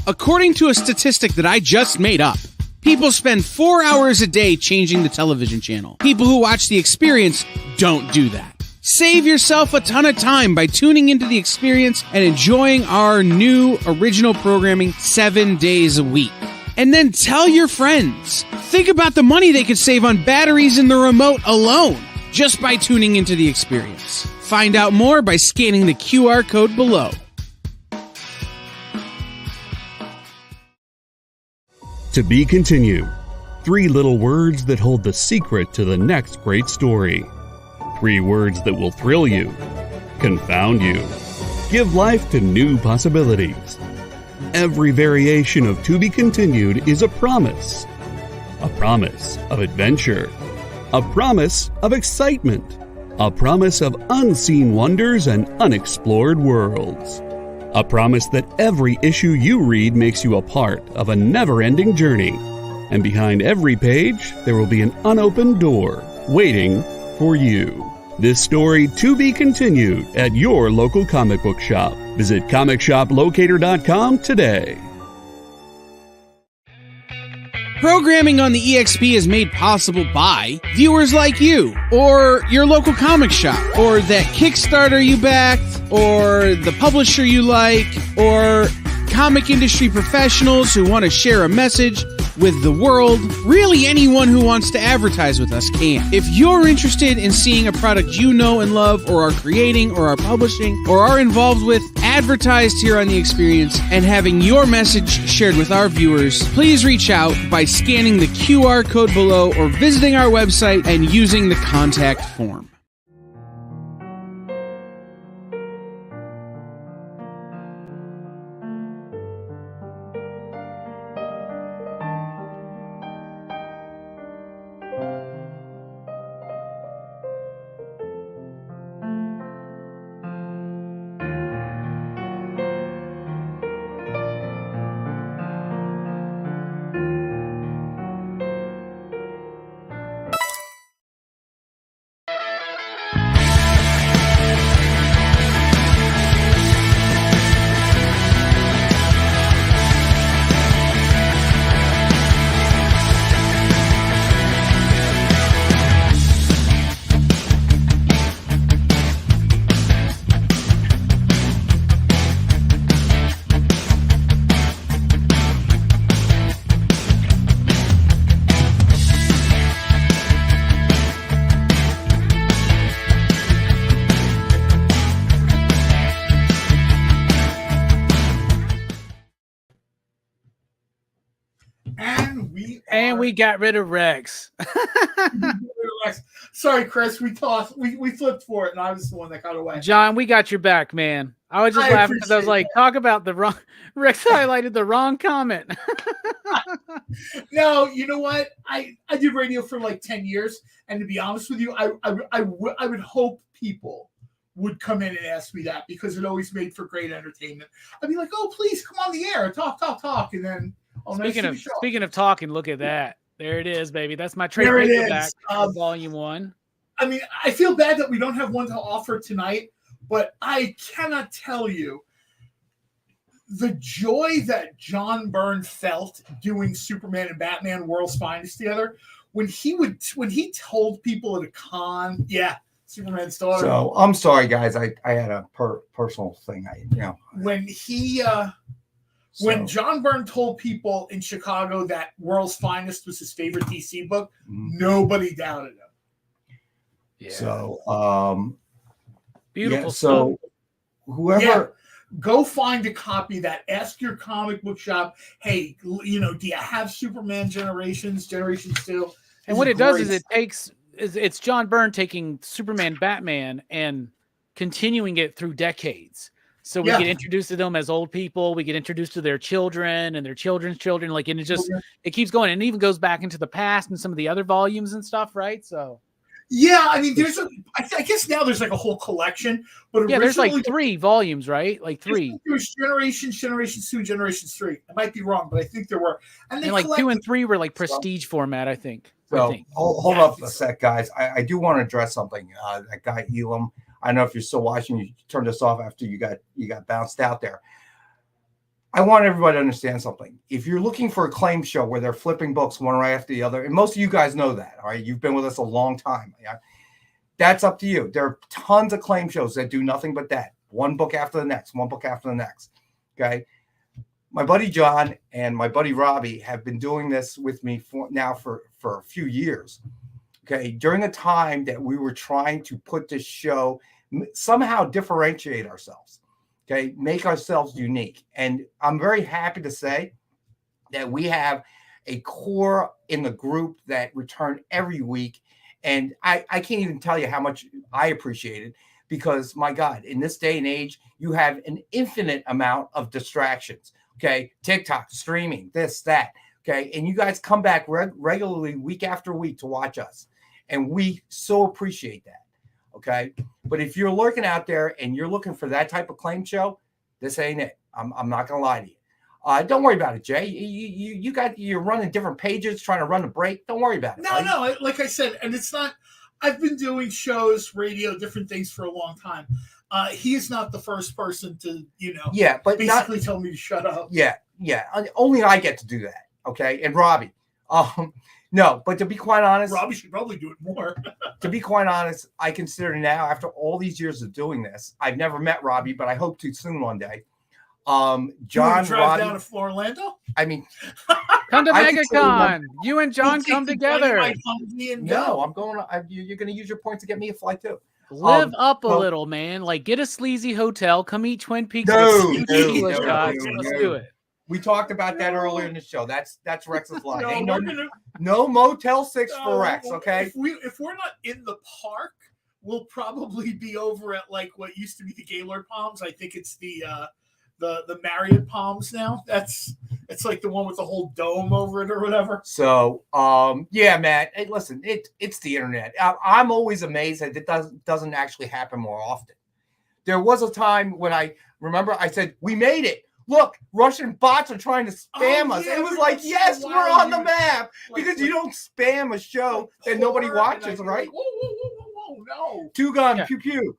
According to a statistic that I just made up, people spend 4 hours a day changing the television channel. People who watch The Experience don't do that. Save yourself a ton of time by tuning into The Experience and enjoying our new original programming 7 days a week. And then tell your friends. Think about the money they could save on batteries in the remote alone just by tuning into The Experience. Find out more by scanning the QR code below. To be continued. 3 little words that hold the secret to the next great story. 3 words that will thrill you, confound you, give life to new possibilities. Every variation of To Be Continued is a promise of adventure, a promise of excitement, a promise of unseen wonders and unexplored worlds, a promise that every issue you read makes you a part of a never-ending journey, and behind every page there will be an unopened door waiting for you. This story to be continued at your local comic book shop. Visit comicshoplocator.com today. Programming on the EXP is made possible by viewers like you, or your local comic shop, or that Kickstarter you backed, or the publisher you like, or comic industry professionals who want to share a message with the world. Really, anyone who wants to advertise with us can. If you're interested in seeing a product you know and love, or are creating, or are publishing, or are involved with, advertised here on The Experience, and having your message shared with our viewers, please reach out by scanning the QR code below or visiting our website and using the contact form. And we got rid of Rex. Sorry, Chris. We flipped for it, and I was the one that got away. John, we got your back, man. I was just laughing because I was like, talk about the wrong. Rex highlighted the wrong comment. No, you know what? I did radio for like 10 years, and to be honest with you, I would hope people would come in and ask me that, because it always made for great entertainment. I'd be like, oh, please come on the air, talk, and then Speaking of talking, look at that. There it is, baby. That's my trade paperback, volume 1. I mean, I feel bad that we don't have one to offer tonight, but I cannot tell you the joy that John Byrne felt doing Superman and Batman World's Finest together when he told people at a con, Superman's daughter. So I'm sorry, guys. I had a personal thing. When John Byrne told people in Chicago that World's Finest was his favorite DC book, nobody doubted him. Yeah. So, beautiful. So, whoever go find a copy of that. Ask your comic book shop, hey, do you have Superman Generations 2? And what it does is it's John Byrne taking Superman, Batman, and continuing it through decades. So we get introduced to them as old people. We get introduced to their children and their children's children. And it keeps going, and it even goes back into the past and some of the other volumes and stuff, right? So, I mean, I guess now there's like a whole collection, but there's like 3 volumes, right? Like 3. There's Generations 2, Generations 3. I might be wrong, but I think there were. And like 2 and 3 were like prestige format, I think. So hold up a sec, guys. I do want to address something. That guy Elam. I don't know if you're still watching. You turned us off after you got bounced out there. I want everybody to understand something. If you're looking for a claim show where they're flipping books one right after the other, and most of you guys know that, all right? You've been with us a long time. Yeah? That's up to you. There are tons of claim shows that do nothing but that. One book after the next, one book after the next. Okay. My buddy John and my buddy Robbie have been doing this with me for a few years. Okay. During a time that we were trying to put this show, somehow differentiate ourselves. Okay. Make ourselves unique. And I'm very happy to say that we have a core in the group that return every week. And I can't even tell you how much I appreciate it, because my God, in this day and age, you have an infinite amount of distractions. Okay. TikTok, streaming, this, that. Okay. And you guys come back regularly week after week to watch us. And we so appreciate that. Okay. But if you're lurking out there and you're looking for that type of claim show, this ain't it. I'm not going to lie to you. Don't worry about it, Jay. You're running different pages, trying to run a break. Don't worry about it. No. Like I said, and it's not, I've been doing shows, radio, different things for a long time. He is not the first person to, but basically tell me to shut up. Yeah. Only I get to do that. Okay. And Robbie, no, but to be quite honest, Robbie should probably do it more. To be quite honest, I consider now, after all these years of doing this, I've never met Robbie, but I hope to soon one day. John, drive down to Orlando. I mean, come to Megatron. You and John come together. No, I'm going. You're going to use your points to get me a flight too. Live up a little, man. Like, get a sleazy hotel. Come eat Twin Peaks. No, Let's do it. We talked about that earlier in the show. That's Rex's line. No Motel 6 for Rex. Okay. If we're not in the park, we'll probably be over at like what used to be the Gaylord Palms. I think it's the Marriott Palms now. It's like the one with the whole dome over it or whatever. So man. Hey, listen, it's the internet. I'm always amazed that it doesn't actually happen more often. There was a time when I said we made it. Look, Russian bots are trying to spam us. It was like, yes, we're on the map, because you don't spam a show that nobody watches, right? Whoa, no. Two gun, pew pew.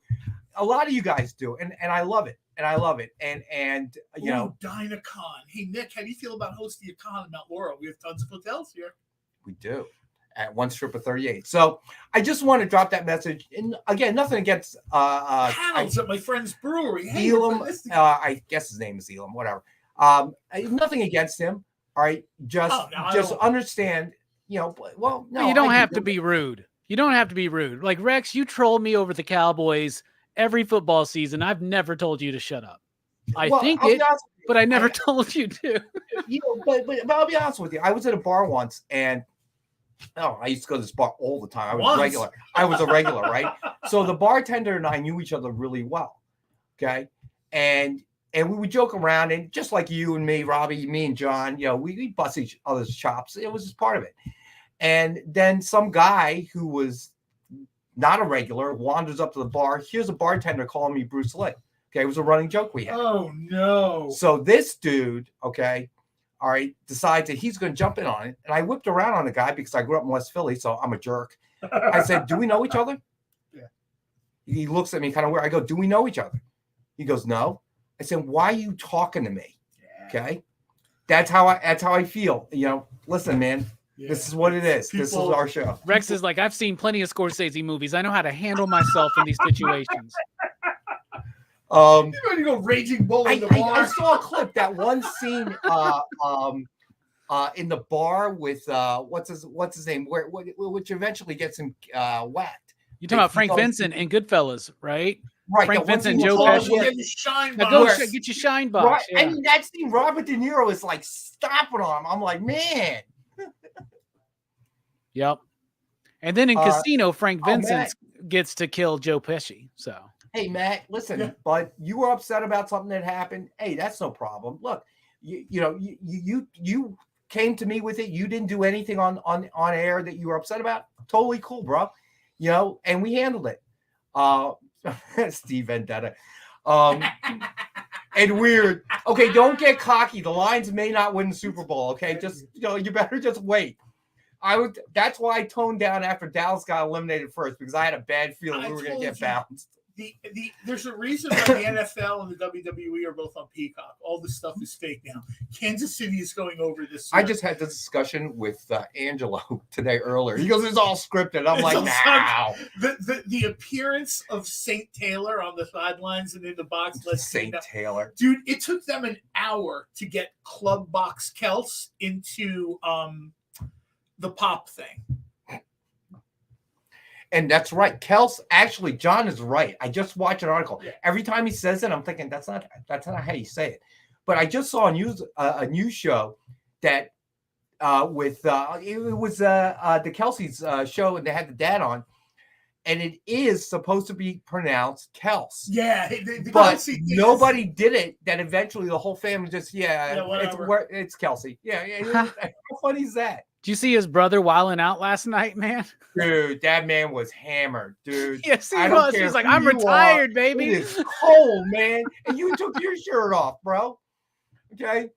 A lot of you guys do, and I love it. And you know, Dynacon. Hey Nick, how do you feel about hosting a con in Mount Laurel? We have tons of hotels here. We do. At one strip of 38. So I just want to drop that message. And again, nothing against panels at my friend's brewery. Hey, Elam. I guess his name is Elam, whatever. Nothing against him. All right. Just understand, no. You don't have to be rude. You don't have to be rude. Like Rex, you troll me over the Cowboys every football season. I've never told you to shut up. I think but I never told you to. But I'll be honest with you. I was at a bar once, and I used to go to this bar all the time. I was regular. I was a regular, right? So the bartender and I knew each other really well. Okay, and we would joke around, and just like you and me, Robbie, me and John, we bust each other's chops. It was just part of it. And then some guy who was not a regular wanders up to the bar. Here's a bartender calling me Bruce Lee. Okay, it was a running joke we had. Oh no! So this dude, okay, all right, decides that he's going to jump in on it, and I whipped around on the guy because I grew up in West Philly, so I'm a jerk. I said, "Do we know each other?" Yeah. He looks at me kind of weird. I go, "Do we know each other?" He goes, "No." I said, "Why are you talking to me?" Yeah. Okay, that's how I feel. Listen, man. Yeah. This is what it is. This is our show. Rex is like, I've seen plenty of Scorsese movies. I know how to handle myself in these situations. You go raging bull in the bar. I saw a clip, that one scene in the bar with what's his name, which eventually gets him whacked. You're talking about Frank Vincent and Goodfellas, right? Right. Frank Vincent, Joe Pesci. Get your shine box. Get your shine box. Right. Yeah. I mean, that scene, Robert De Niro is like stomping on him. I'm like, man. Yep. And then in Casino, Frank Vincent gets to kill Joe Pesci. So, hey, Matt, listen, but you were upset about something that happened. Hey, that's no problem. Look, you came to me with it. You didn't do anything on air that you were upset about. Totally cool, bro. And we handled it. Steve Vendetta. And weird. Okay, don't get cocky. The Lions may not win the Super Bowl. Okay, just you better just wait. That's why I toned down after Dallas got eliminated first, because I had a bad feeling we were going to get bounced. There's a reason why the NFL and the WWE are both on Peacock. All this stuff is fake now. Kansas City is going over this year. I just had this discussion with Angelo today earlier. He goes, "It's all scripted." I'm like, "Now." The appearance of St. Taylor on the sidelines and in the box. St. Taylor, dude, it took them an hour to get Club Box Kels into the pop thing. And that's right. Kels, actually, John is right. I just watched an article. Yeah. Every time he says it, I'm thinking that's not how you say it. But I just saw a news show that it was the Kelsey's show, and they had the dad on, and it is supposed to be pronounced Kels. Yeah, but nobody did it. That eventually the whole family just it's Kelsey. Yeah. How funny is that? Did you see his brother wilding out last night, man? Dude, that man was hammered, dude. Yes, he was. He's like, "I'm retired, baby." It is cold, man. And you took your shirt off, bro. Okay.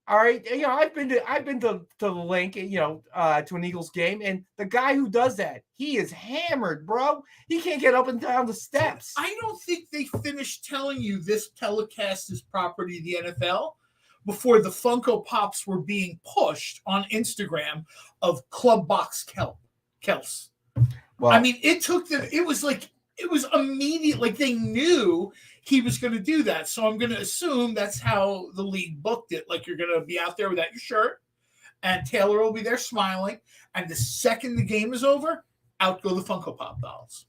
All right. I've been to the link, to an Eagles game, and the guy who does that, he is hammered, bro. He can't get up and down the steps. I don't think they finished telling you this telecast is property of the NFL before the Funko Pops were being pushed on Instagram of Club Box Kels. Well, I mean, it took them, it was immediate. Like, they knew he was going to do that. So I'm going to assume that's how the league booked it. Like, you're going to be out there without your shirt, and Taylor will be there smiling. And the second the game is over, out go the Funko Pop dolls.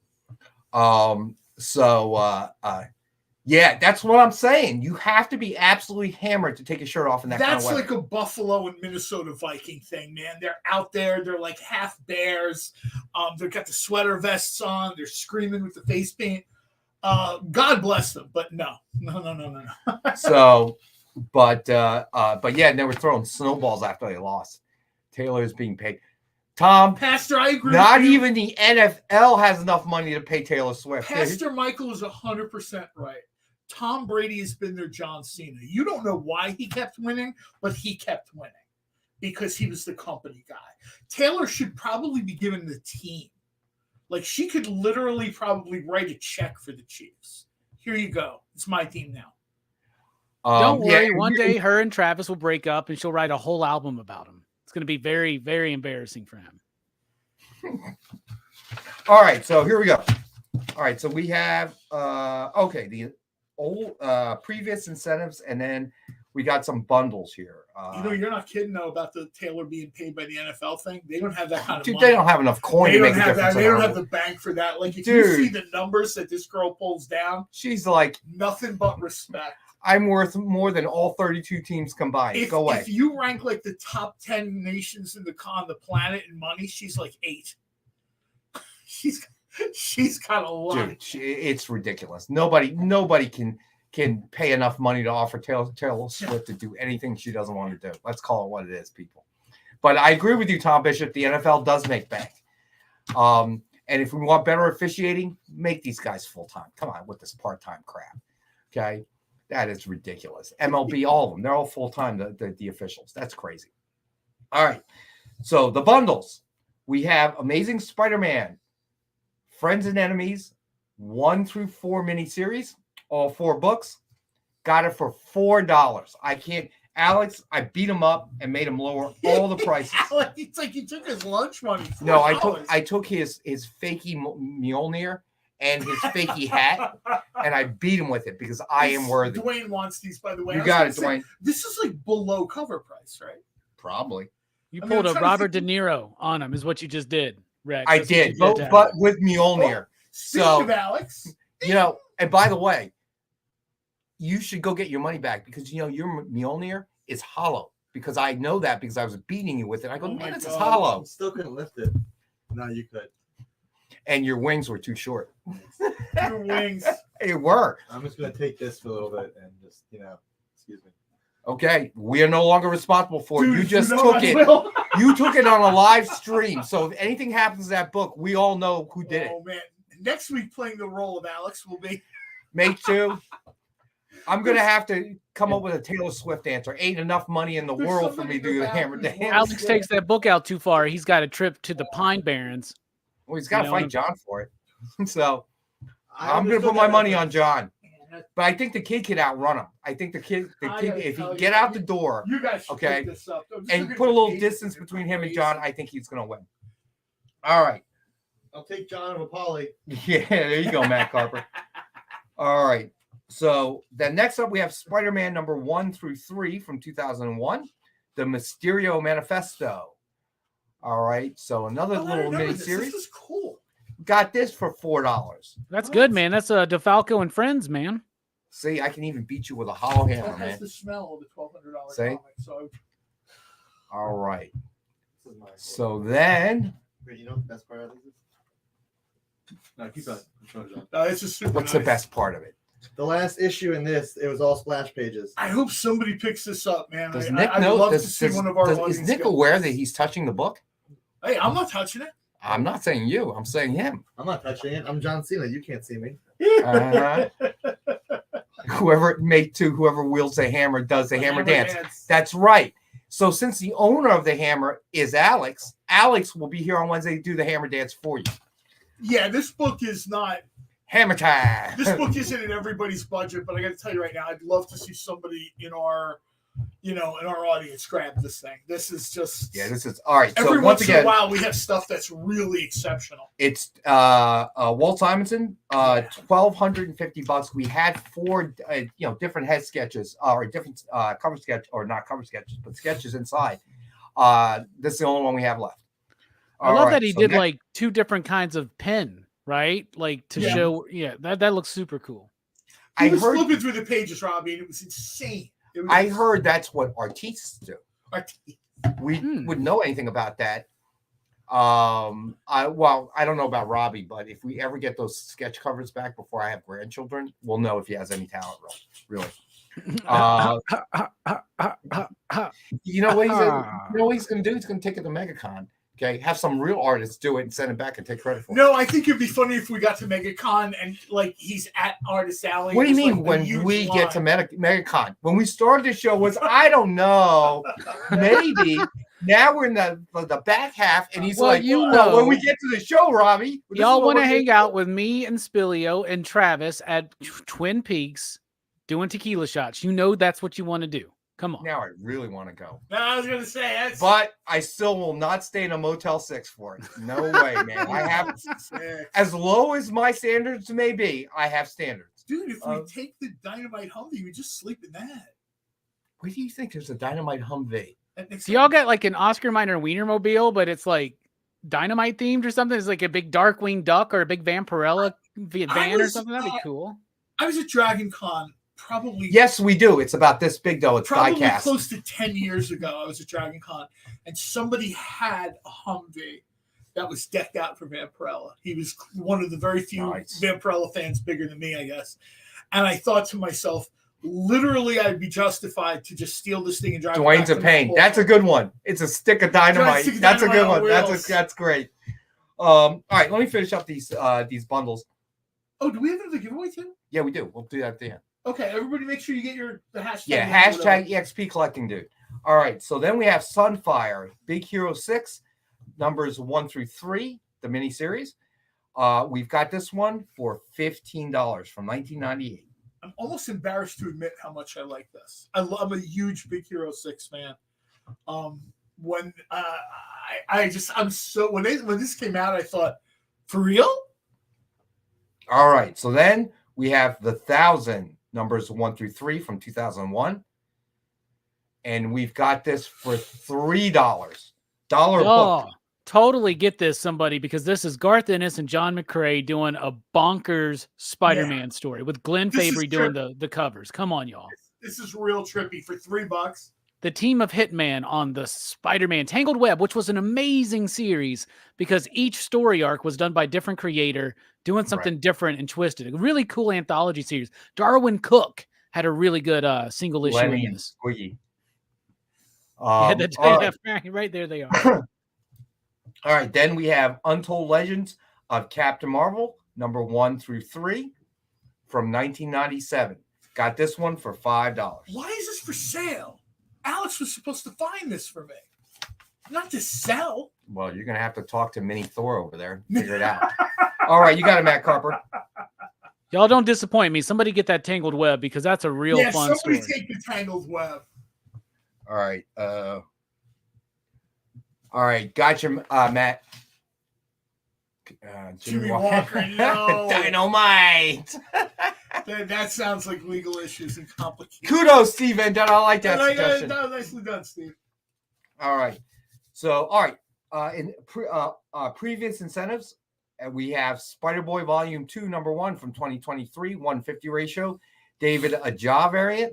Yeah, that's what I'm saying. You have to be absolutely hammered to take your shirt off in that kind of weather. That's like a Buffalo and Minnesota Viking thing, man. They're out there. They're like half bears. They've got the sweater vests on. They're screaming with the face paint. God bless them, but no. So, but yeah, and they were throwing snowballs after they lost. Taylor is being paid. Tom, Pastor, I agree. Not even the NFL has enough money to pay Taylor Swift. Pastor Michael is 100% right. Tom Brady has been their John Cena. You don't know why he kept winning, but he kept winning because he was the company guy. Taylor should probably be given the team. Like, she could literally probably write a check for the Chiefs. Here you go. It's my team now. Don't worry. One day her and Travis will break up and she'll write a whole album about him. It's going to be very, very embarrassing for him. All right. So here we go. All right. So we have, the old previous incentives, and then we got some bundles here. You're not kidding, though, about the Taylor being paid by the NFL thing. They don't have that kind of money. They don't have enough coin to make a difference. They don't have the bank for that. Like, if you see the numbers that this girl pulls down, she's like nothing but respect. I'm worth more than all 32 teams combined. Go away. If you rank like the top 10 nations in the planet in money, she's like 8. She's got a lot. Dude, it's ridiculous. Nobody can pay enough money to offer Taylor Swift to do anything she doesn't want to do. Let's call it what it is, people. But I agree with you, Tom Bishop. The NFL does make bank. And if we want better officiating, make these guys full-time. Come on with this part-time crap. Okay? That is ridiculous. MLB, all of them. They're all full-time, the officials. That's crazy. All right. So the bundles. We have Amazing Spider-Man, Friends and Enemies, 1 through 4 miniseries, all 4 books. Got it for $4. I can't. Alex, I beat him up and made him lower all the prices. It's like you took his lunch money. No, I took his fakey Mjolnir and his fakey hat, and I beat him with it because I am worthy. Dwayne wants these, by the way. You got it, Dwayne. This is like below cover price, right? Probably. You pulled a Robert De Niro on him, is what you just did, Rex. I did, but with Mjolnir. Speaking of Alex, and by the way, you should go get your money back because your Mjolnir is hollow. Because I know that because I was beating you with it. I go, man, this is hollow. Still couldn't lift it. No, you could. And your wings were too short. Your wings. They were. I'm just gonna take this for a little bit and just excuse me. Okay, we are no longer responsible for it. You just took it. You took it on a live stream. So if anything happens to that book, we all know who did it. Oh man! Next week, playing the role of Alex will be Make two. I'm gonna have to come up with a Taylor Swift answer. Ain't enough money in the world for me to do the hammer dance. Alex takes that book out too far. He's got a trip to the Pine Barrens. Well, he's got to fight John for it. So I'm gonna put my money on John. But I think the kid could outrun him. I think the kid, if he get out the door, you guys okay, this up. and put a little distance between him and John, I think he's gonna win. All right. I'll take John over Polly. Yeah, there you go, Matt Carper. All right. So then next up, we have Spider-Man number 1 through 3 from 2001, the Mysterio Manifesto. All right. So another little mini series. This is cool. Got this for $4. That's good, man. That's DeFalco and Friends, man. See, I can even beat you with a hollow hammer, That man. has the smell of the $1,200 See? comic. So All right. So then, Wait, you know what the best part of this is? No, keep going. it's just super what's nice. the best part of it? The last issue in this, it was all splash pages. I hope somebody picks this up, man. Does I'd Nick know? love to see one of our Is audience Nick get aware this. that he's touching the book? Hey, I'm not touching it. I'm not saying you. I'm saying him. I'm not touching it. I'm John Cena. You can't see me. Uh-huh. Whoever wields the hammer does the hammer dance. That's right. So since the owner of the hammer is Alex will be here on Wednesday to do the hammer dance for you. Yeah, this book is not. Hammer time. This book isn't in everybody's budget, but I got to tell you right now, I'd love to see somebody in our audience grab this thing. This is just. Yeah, this is all right. Every So once once again, in a while, we have stuff that's really exceptional. it's Walt Simonson, $1,250. We had 4 different head sketches or different cover sketch or not cover sketches, but sketches inside. This is the only one we have left. I love that he did like 2 different kinds of pen, right? Like to show, that looks super cool. I was flipping through the pages, Robbie, and it was insane. I heard that's what artists do. We wouldn't know anything about that. I don't know about Robbie, but if we ever get those sketch covers back before I have grandchildren, we'll know if he has any talent. Really. You know what he's going to do? He's going to take it to MegaCon. Okay, have some real artists do it and send it back and take credit for it. No, I think it'd be funny if we got to MegaCon and like he's at Artist Alley. What do you mean when we get to MegaCon? When we started the show was, I don't know, maybe. Now we're in the back half, and he's when we get to the show, Robbie. Y'all want to hang out with me and Spilio and Travis at Twin Peaks doing tequila shots. You know that's what you want to do. Come on. Now I really want to go. No, I was going to say that's... But I still will not stay in a Motel 6 for it. No way, man. I have, as low as my standards may be, I have standards. Dude, if we take the Dynamite Humvee, we just sleep in that. What do you think? There's a Dynamite Humvee. So y'all got like an Oscar Mayer Wienermobile, but it's like Dynamite themed or something? It's like a big Darkwing Duck or a big Vampirella van or something? That'd be cool. I was at Dragon Con probably Yes, we do. It's about this big though. It's probably die-cast. close to 10 years ago. I was at Dragon Con, and somebody had a Humvee that was decked out for Vampirella. He was one of the very few Vampirella fans bigger than me, I guess. And I thought to myself, literally, I'd be justified to just steal this thing and drive. Dwayne's a pain. That's a good one. It's a stick of dynamite. That's a good one. That's great. All right, let me finish up these bundles. Oh, do we have another giveaway too? Yeah, we do. We'll do that at the end. Okay, everybody, make sure you get the hashtag. Yeah, hashtag EXP collecting dude. All right, so then we have Sunfire, Big Hero 6, numbers 1 through 3, the miniseries. We've got this one for $15 from 1998. I'm almost embarrassed to admit how much I like this. I'm a huge Big Hero 6 fan. When when this came out, I thought, for real? All right, so then we have the 1000, numbers 1 through 3 from 2001. And we've got this for $3. Book. Totally get this, somebody, because this is Garth Ennis and John McCrae doing a bonkers Spider-Man story with Glenn Fabry doing the covers. Come on, y'all. This is real trippy for $3. The team of Hitman on the Spider-Man Tangled Web, which was an amazing series because each story arc was done by a different creator doing something different and twisted. A really cool anthology series. Darwin Cook had a really good single issue Lenny in and this. Squiggy. Right there they are. All right, then we have Untold Legends of Captain Marvel, number 1 through 3 from 1997. Got this one for $5. Why is this for sale? Alex was supposed to find this for me, not to sell. Well, you're going to have to talk to Mini Thor over there and figure it out. All right, you got it, Matt Carper. Y'all don't disappoint me. Somebody get that Tangled Web because that's a real fun story. Somebody take the Tangled Web. All right. All right, gotcha, Matt. Jimmy Walker, no. Dynamite. that sounds like legal issues and complicated. Kudos, Steve Vendetta. I like that suggestion. Nicely done, Steve. All right. So, all right. In previous incentives, we have Spider-Boy Volume 2, number 1 from 2023, 150 ratio. David Aja variant.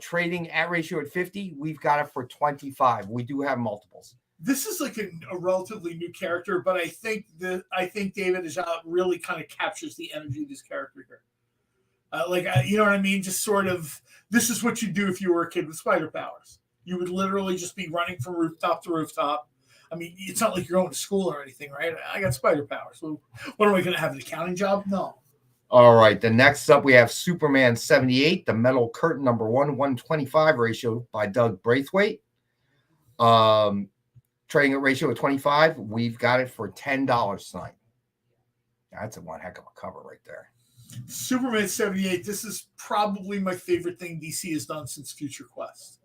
Trading at ratio at 50. We've got it for 25. We do have multiples. This is like a relatively new character, but I think David Aja really kind of captures the energy of this character here. You know what I mean? Just sort of, this is what you do if you were a kid with spider powers. You would literally just be running from rooftop to rooftop. I mean, it's not like you're going to school or anything, right? I got spider powers. So what am I going to have, an accounting job? No. All right. The next up, we have Superman 78, the Metal Curtain number 1, 125 ratio by Doug Braithwaite. Trading at ratio of 25. We've got it for $10 tonight. That's a one heck of a cover right there. Superman 78. This is probably my favorite thing DC has done since Future Quest.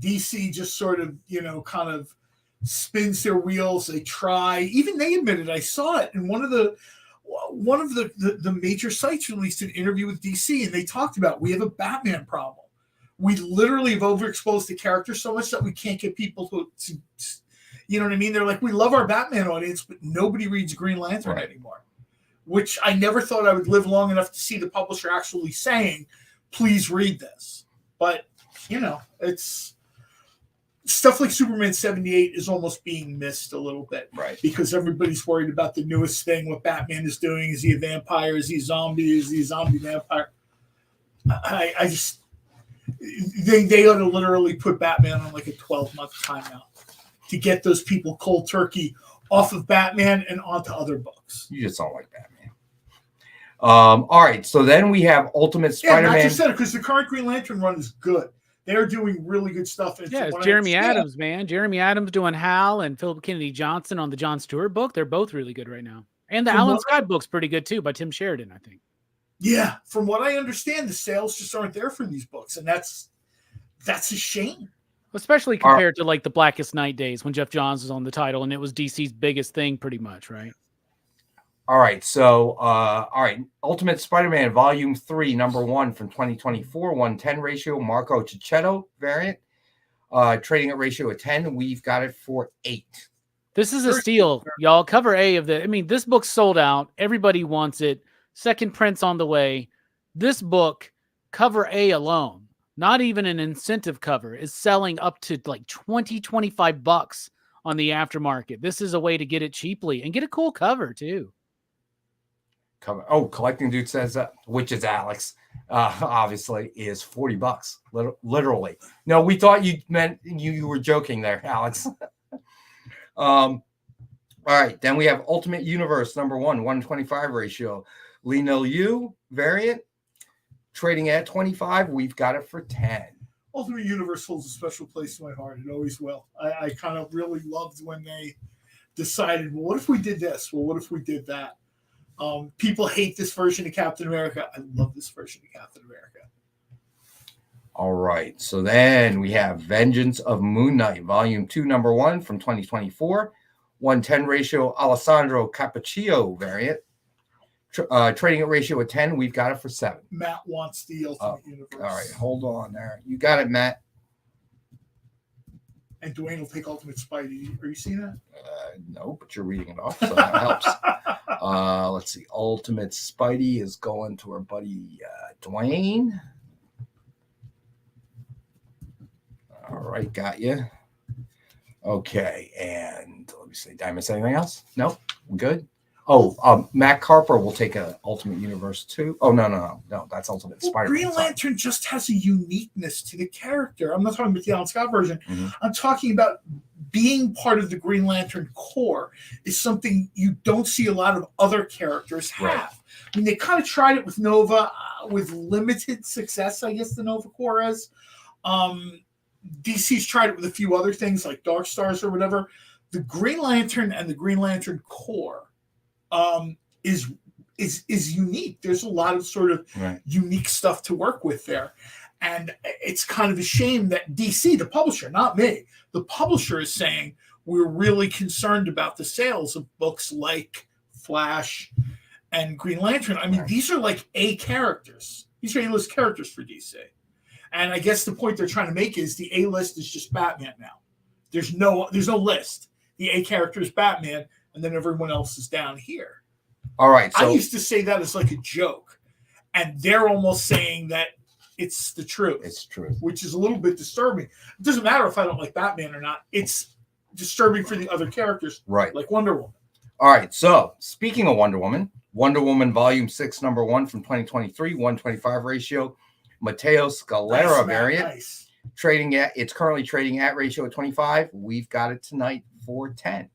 DC just sort of, kind of spins their wheels. They try. Even they admitted, I saw it in one of the major sites released an interview with DC, and they talked about, we have a Batman problem. We literally have overexposed the character so much that we can't get people to you know what I mean? They're like, we love our Batman audience, but nobody reads Green Lantern anymore, which I never thought I would live long enough to see the publisher actually saying, please read this. But, it's stuff like Superman 78 is almost being missed a little bit. Right. Because everybody's worried about the newest thing, what Batman is doing. Is he a vampire? Is he a zombie? Is he a zombie vampire? I just, they ought to literally put Batman on like a 12-month timeout to get those people cold turkey off of Batman and onto other books. You just don't like Batman. All right. So then we have Ultimate Spider-Man. Yeah, I just said it because the current Green Lantern run is good. They're doing really good stuff. Yeah, it's Jeremy Adams, man. Jeremy Adams doing Hal and Philip Kennedy Johnson on the Jon Stewart book. They're both really good right now. And the Alan Scott book's pretty good too, by Tim Sheridan, I think. Yeah, from what I understand, the sales just aren't there for these books, and that's a shame. Especially compared to like the Blackest Night days when Jeff Johns was on the title and it was DC's biggest thing pretty much, right? All right. So, Ultimate Spider-Man Volume 3, number 1 from 2024, 110 ratio, Marco Cicchetto variant. Trading at ratio of 10. We've got it for 8. This is a steal, y'all. Cover A of this book's sold out. Everybody wants it. Second print's on the way. This book cover A alone, not even an incentive cover, is selling up to like $20-$25 on the aftermarket. This is a way to get it cheaply and get a cool cover too. Cover. Oh, Collecting Dude says that, which is Alex, obviously, is $40. Literally. No, we thought you meant you were joking there, Alex. All right. Then we have Ultimate Universe number 1, 125 ratio. Lino Yu variant. Trading at 25. We've got it for 10. Ultimate Universe holds a special place in my heart. It always will. I kind of really loved when they decided, well, what if we did this? Well, what if we did that? People hate this version of Captain America. I love this version of Captain America. All right. So then we have Vengeance of Moon Knight, Volume 2, number 1 from 2024. 110 ratio Alessandro Cappuccio variant. Trading at ratio of 10. We've got it for 7. Matt wants the Ultimate Universe. All right. Hold on there. You got it, Matt. And Dwayne will take Ultimate Spidey. Are you seeing that? No, but you're reading it off, so that helps. Let's see. Ultimate Spidey is going to our buddy Dwayne. All right, got you. Okay, and let me see. Did I miss anything else? No, we're good. Oh, Matt Carper will take a Ultimate Universe too. Oh, no. That's Ultimate Spider-Man. Green Lantern just has a uniqueness to the character. I'm not talking about the Alan Scott version. Mm-hmm. I'm talking about being part of the Green Lantern Corps is something you don't see a lot of other characters have. Right. I mean, they kind of tried it with Nova with limited success, I guess the Nova Corps is. DC's tried it with a few other things like Dark Stars or whatever. The Green Lantern and the Green Lantern Corps is unique. There's a lot of sort of unique stuff to work with there. And it's kind of a shame that DC, the publisher, not me, the publisher is saying we're really concerned about the sales of books like Flash and Green Lantern. I mean, these are like A characters. These are A-list characters for DC. And I guess the point they're trying to make is the A-list is just Batman now. There's no list. The A character is Batman, and then everyone else is down here. All right. So I used to say that as like a joke, and they're almost saying that it's the truth. It's true, which is a little bit disturbing. It doesn't matter if I don't like Batman or not. It's disturbing for the other characters, right? Like Wonder Woman. All right. So speaking of Wonder Woman Volume 6, number 1 from 2023, 125 ratio, Matteo Scalera variant. Nice. It's currently trading at ratio of 25. We've got it tonight for 10.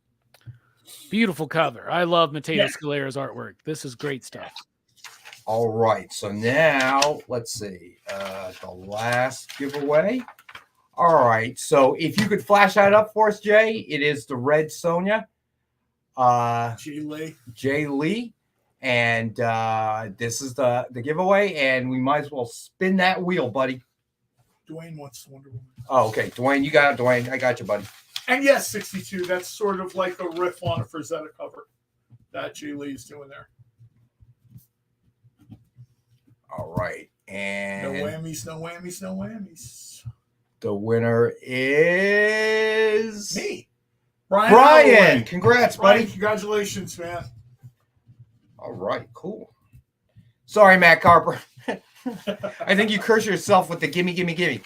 Beautiful cover. I love Matteo Scalera's artwork. This is great stuff. All right. So now let's see. The last giveaway. All right. So if you could flash that up for us, Jay, it is the Red Sonja. Jay Lee. And this is the giveaway. And we might as well spin that wheel, buddy. Dwayne wants Wonder Woman. Oh, okay. Dwayne, you got it, Dwayne. I got you, buddy. And yes, 62. That's sort of like a riff on a Frazetta cover that Jay Lee is doing there. All right. And no whammies. The winner is me. Brian. Congrats, buddy. Congratulations, man. All right, cool. Sorry, Matt Carper. I think you curse yourself with the gimme.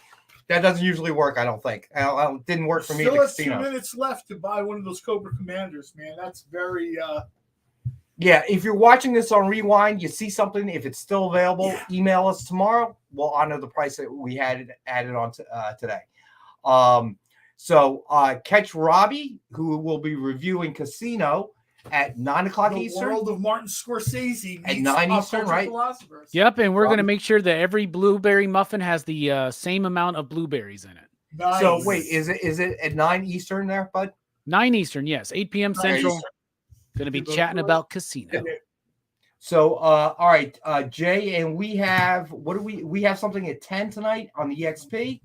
That doesn't usually work, I don't think. It didn't work for me. Still has 2 minutes left to buy one of those Cobra Commanders, man. That's very... Yeah, if you're watching this on Rewind, you see something, if it's still available, email us tomorrow. We'll honor the price that we had added on today. So catch Robbie, who will be reviewing Casino at 9 o'clock Eastern. The world of Martin Scorsese at 9 Eastern, right? Yep, and we're going to make sure that every blueberry muffin has the same amount of blueberries in it. Nice. So wait, is it at 9 Eastern there, bud? 9 Eastern, yes. 8 p.m. Central. Going to be chatting about Casino. So, all right, Jay, and we have we have something at 10 tonight on the EXP.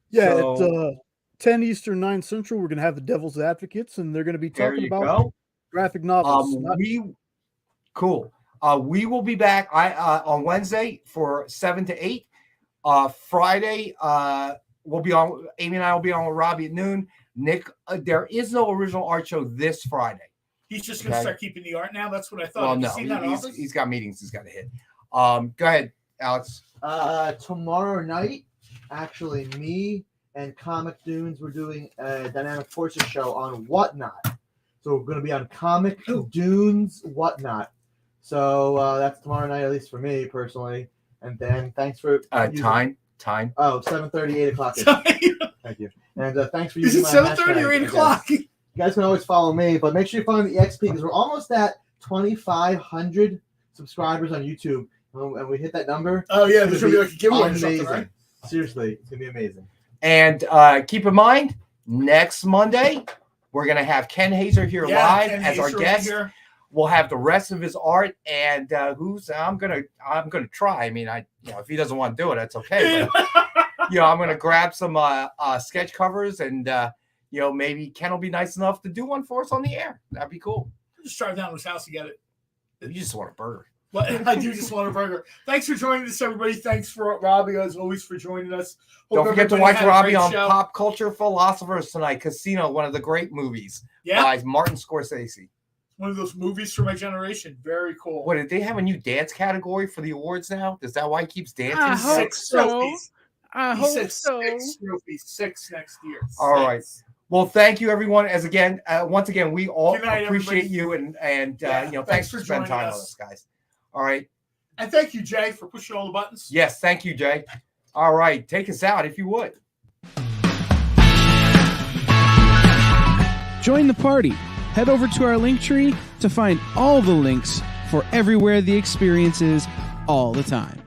Yeah, so, at 10 Eastern, 9 Central, we're going to have the Devil's Advocates, and they're going to be talking about graphic novels. Cool. We will be back on Wednesday for 7 to 8. Friday, we'll be on. Amy and I will be on with Robbie at noon. Nick, there is no original art show this Friday. He's just going to start keeping the art now. That's what I thought. Well, no, he's got meetings he's got to hit. Go ahead, Alex? Tomorrow night, actually, me and Comic Dunes, we're doing a Dynamic Forces show on Whatnot. So we're going to be on Comic Dunes Whatnot. So that's tomorrow night, at least for me personally. And then thanks for Time. Oh, 7:30, 8 o'clock. Thank you. And thanks for Is using it my 7:30 or 8 o'clock? You guys can always follow me, but make sure you follow the EXP because we're almost at 2,500 subscribers on YouTube. And we hit that number. Oh, yeah, there's going to be like a giveaway or something, right? Seriously, it's going to be amazing. And keep in mind, next Monday, we're going to have Ken Hazer here live as our guest. We'll have the rest of his art, and I'm gonna try. I mean, if he doesn't want to do it, that's okay. But, I'm gonna grab some sketch covers, and maybe Ken will be nice enough to do one for us on the air. That'd be cool. Just drive down to his house to get it. You just want a burger. Well, I do just want a burger. Thanks for joining us, everybody. Thanks for Robbie, as always, for joining us. Don't forget to watch Robbie on Pop Culture Philosophers tonight. Casino, one of the great movies by Martin Scorsese. One of those movies for my generation. Very cool. What, did they have a new dance category for the awards now? Is that why he keeps dancing? I hope so. He said 6 trophies, 6 next year. All right. Well, thank you, everyone. Once again, we all night, appreciate you and thanks for spending time with us, guys. All right. And thank you, Jay, for pushing all the buttons. Yes, thank you, Jay. All right, take us out if you would. Join the party. Head over to our link tree to find all the links for everywhere the experience is all the time.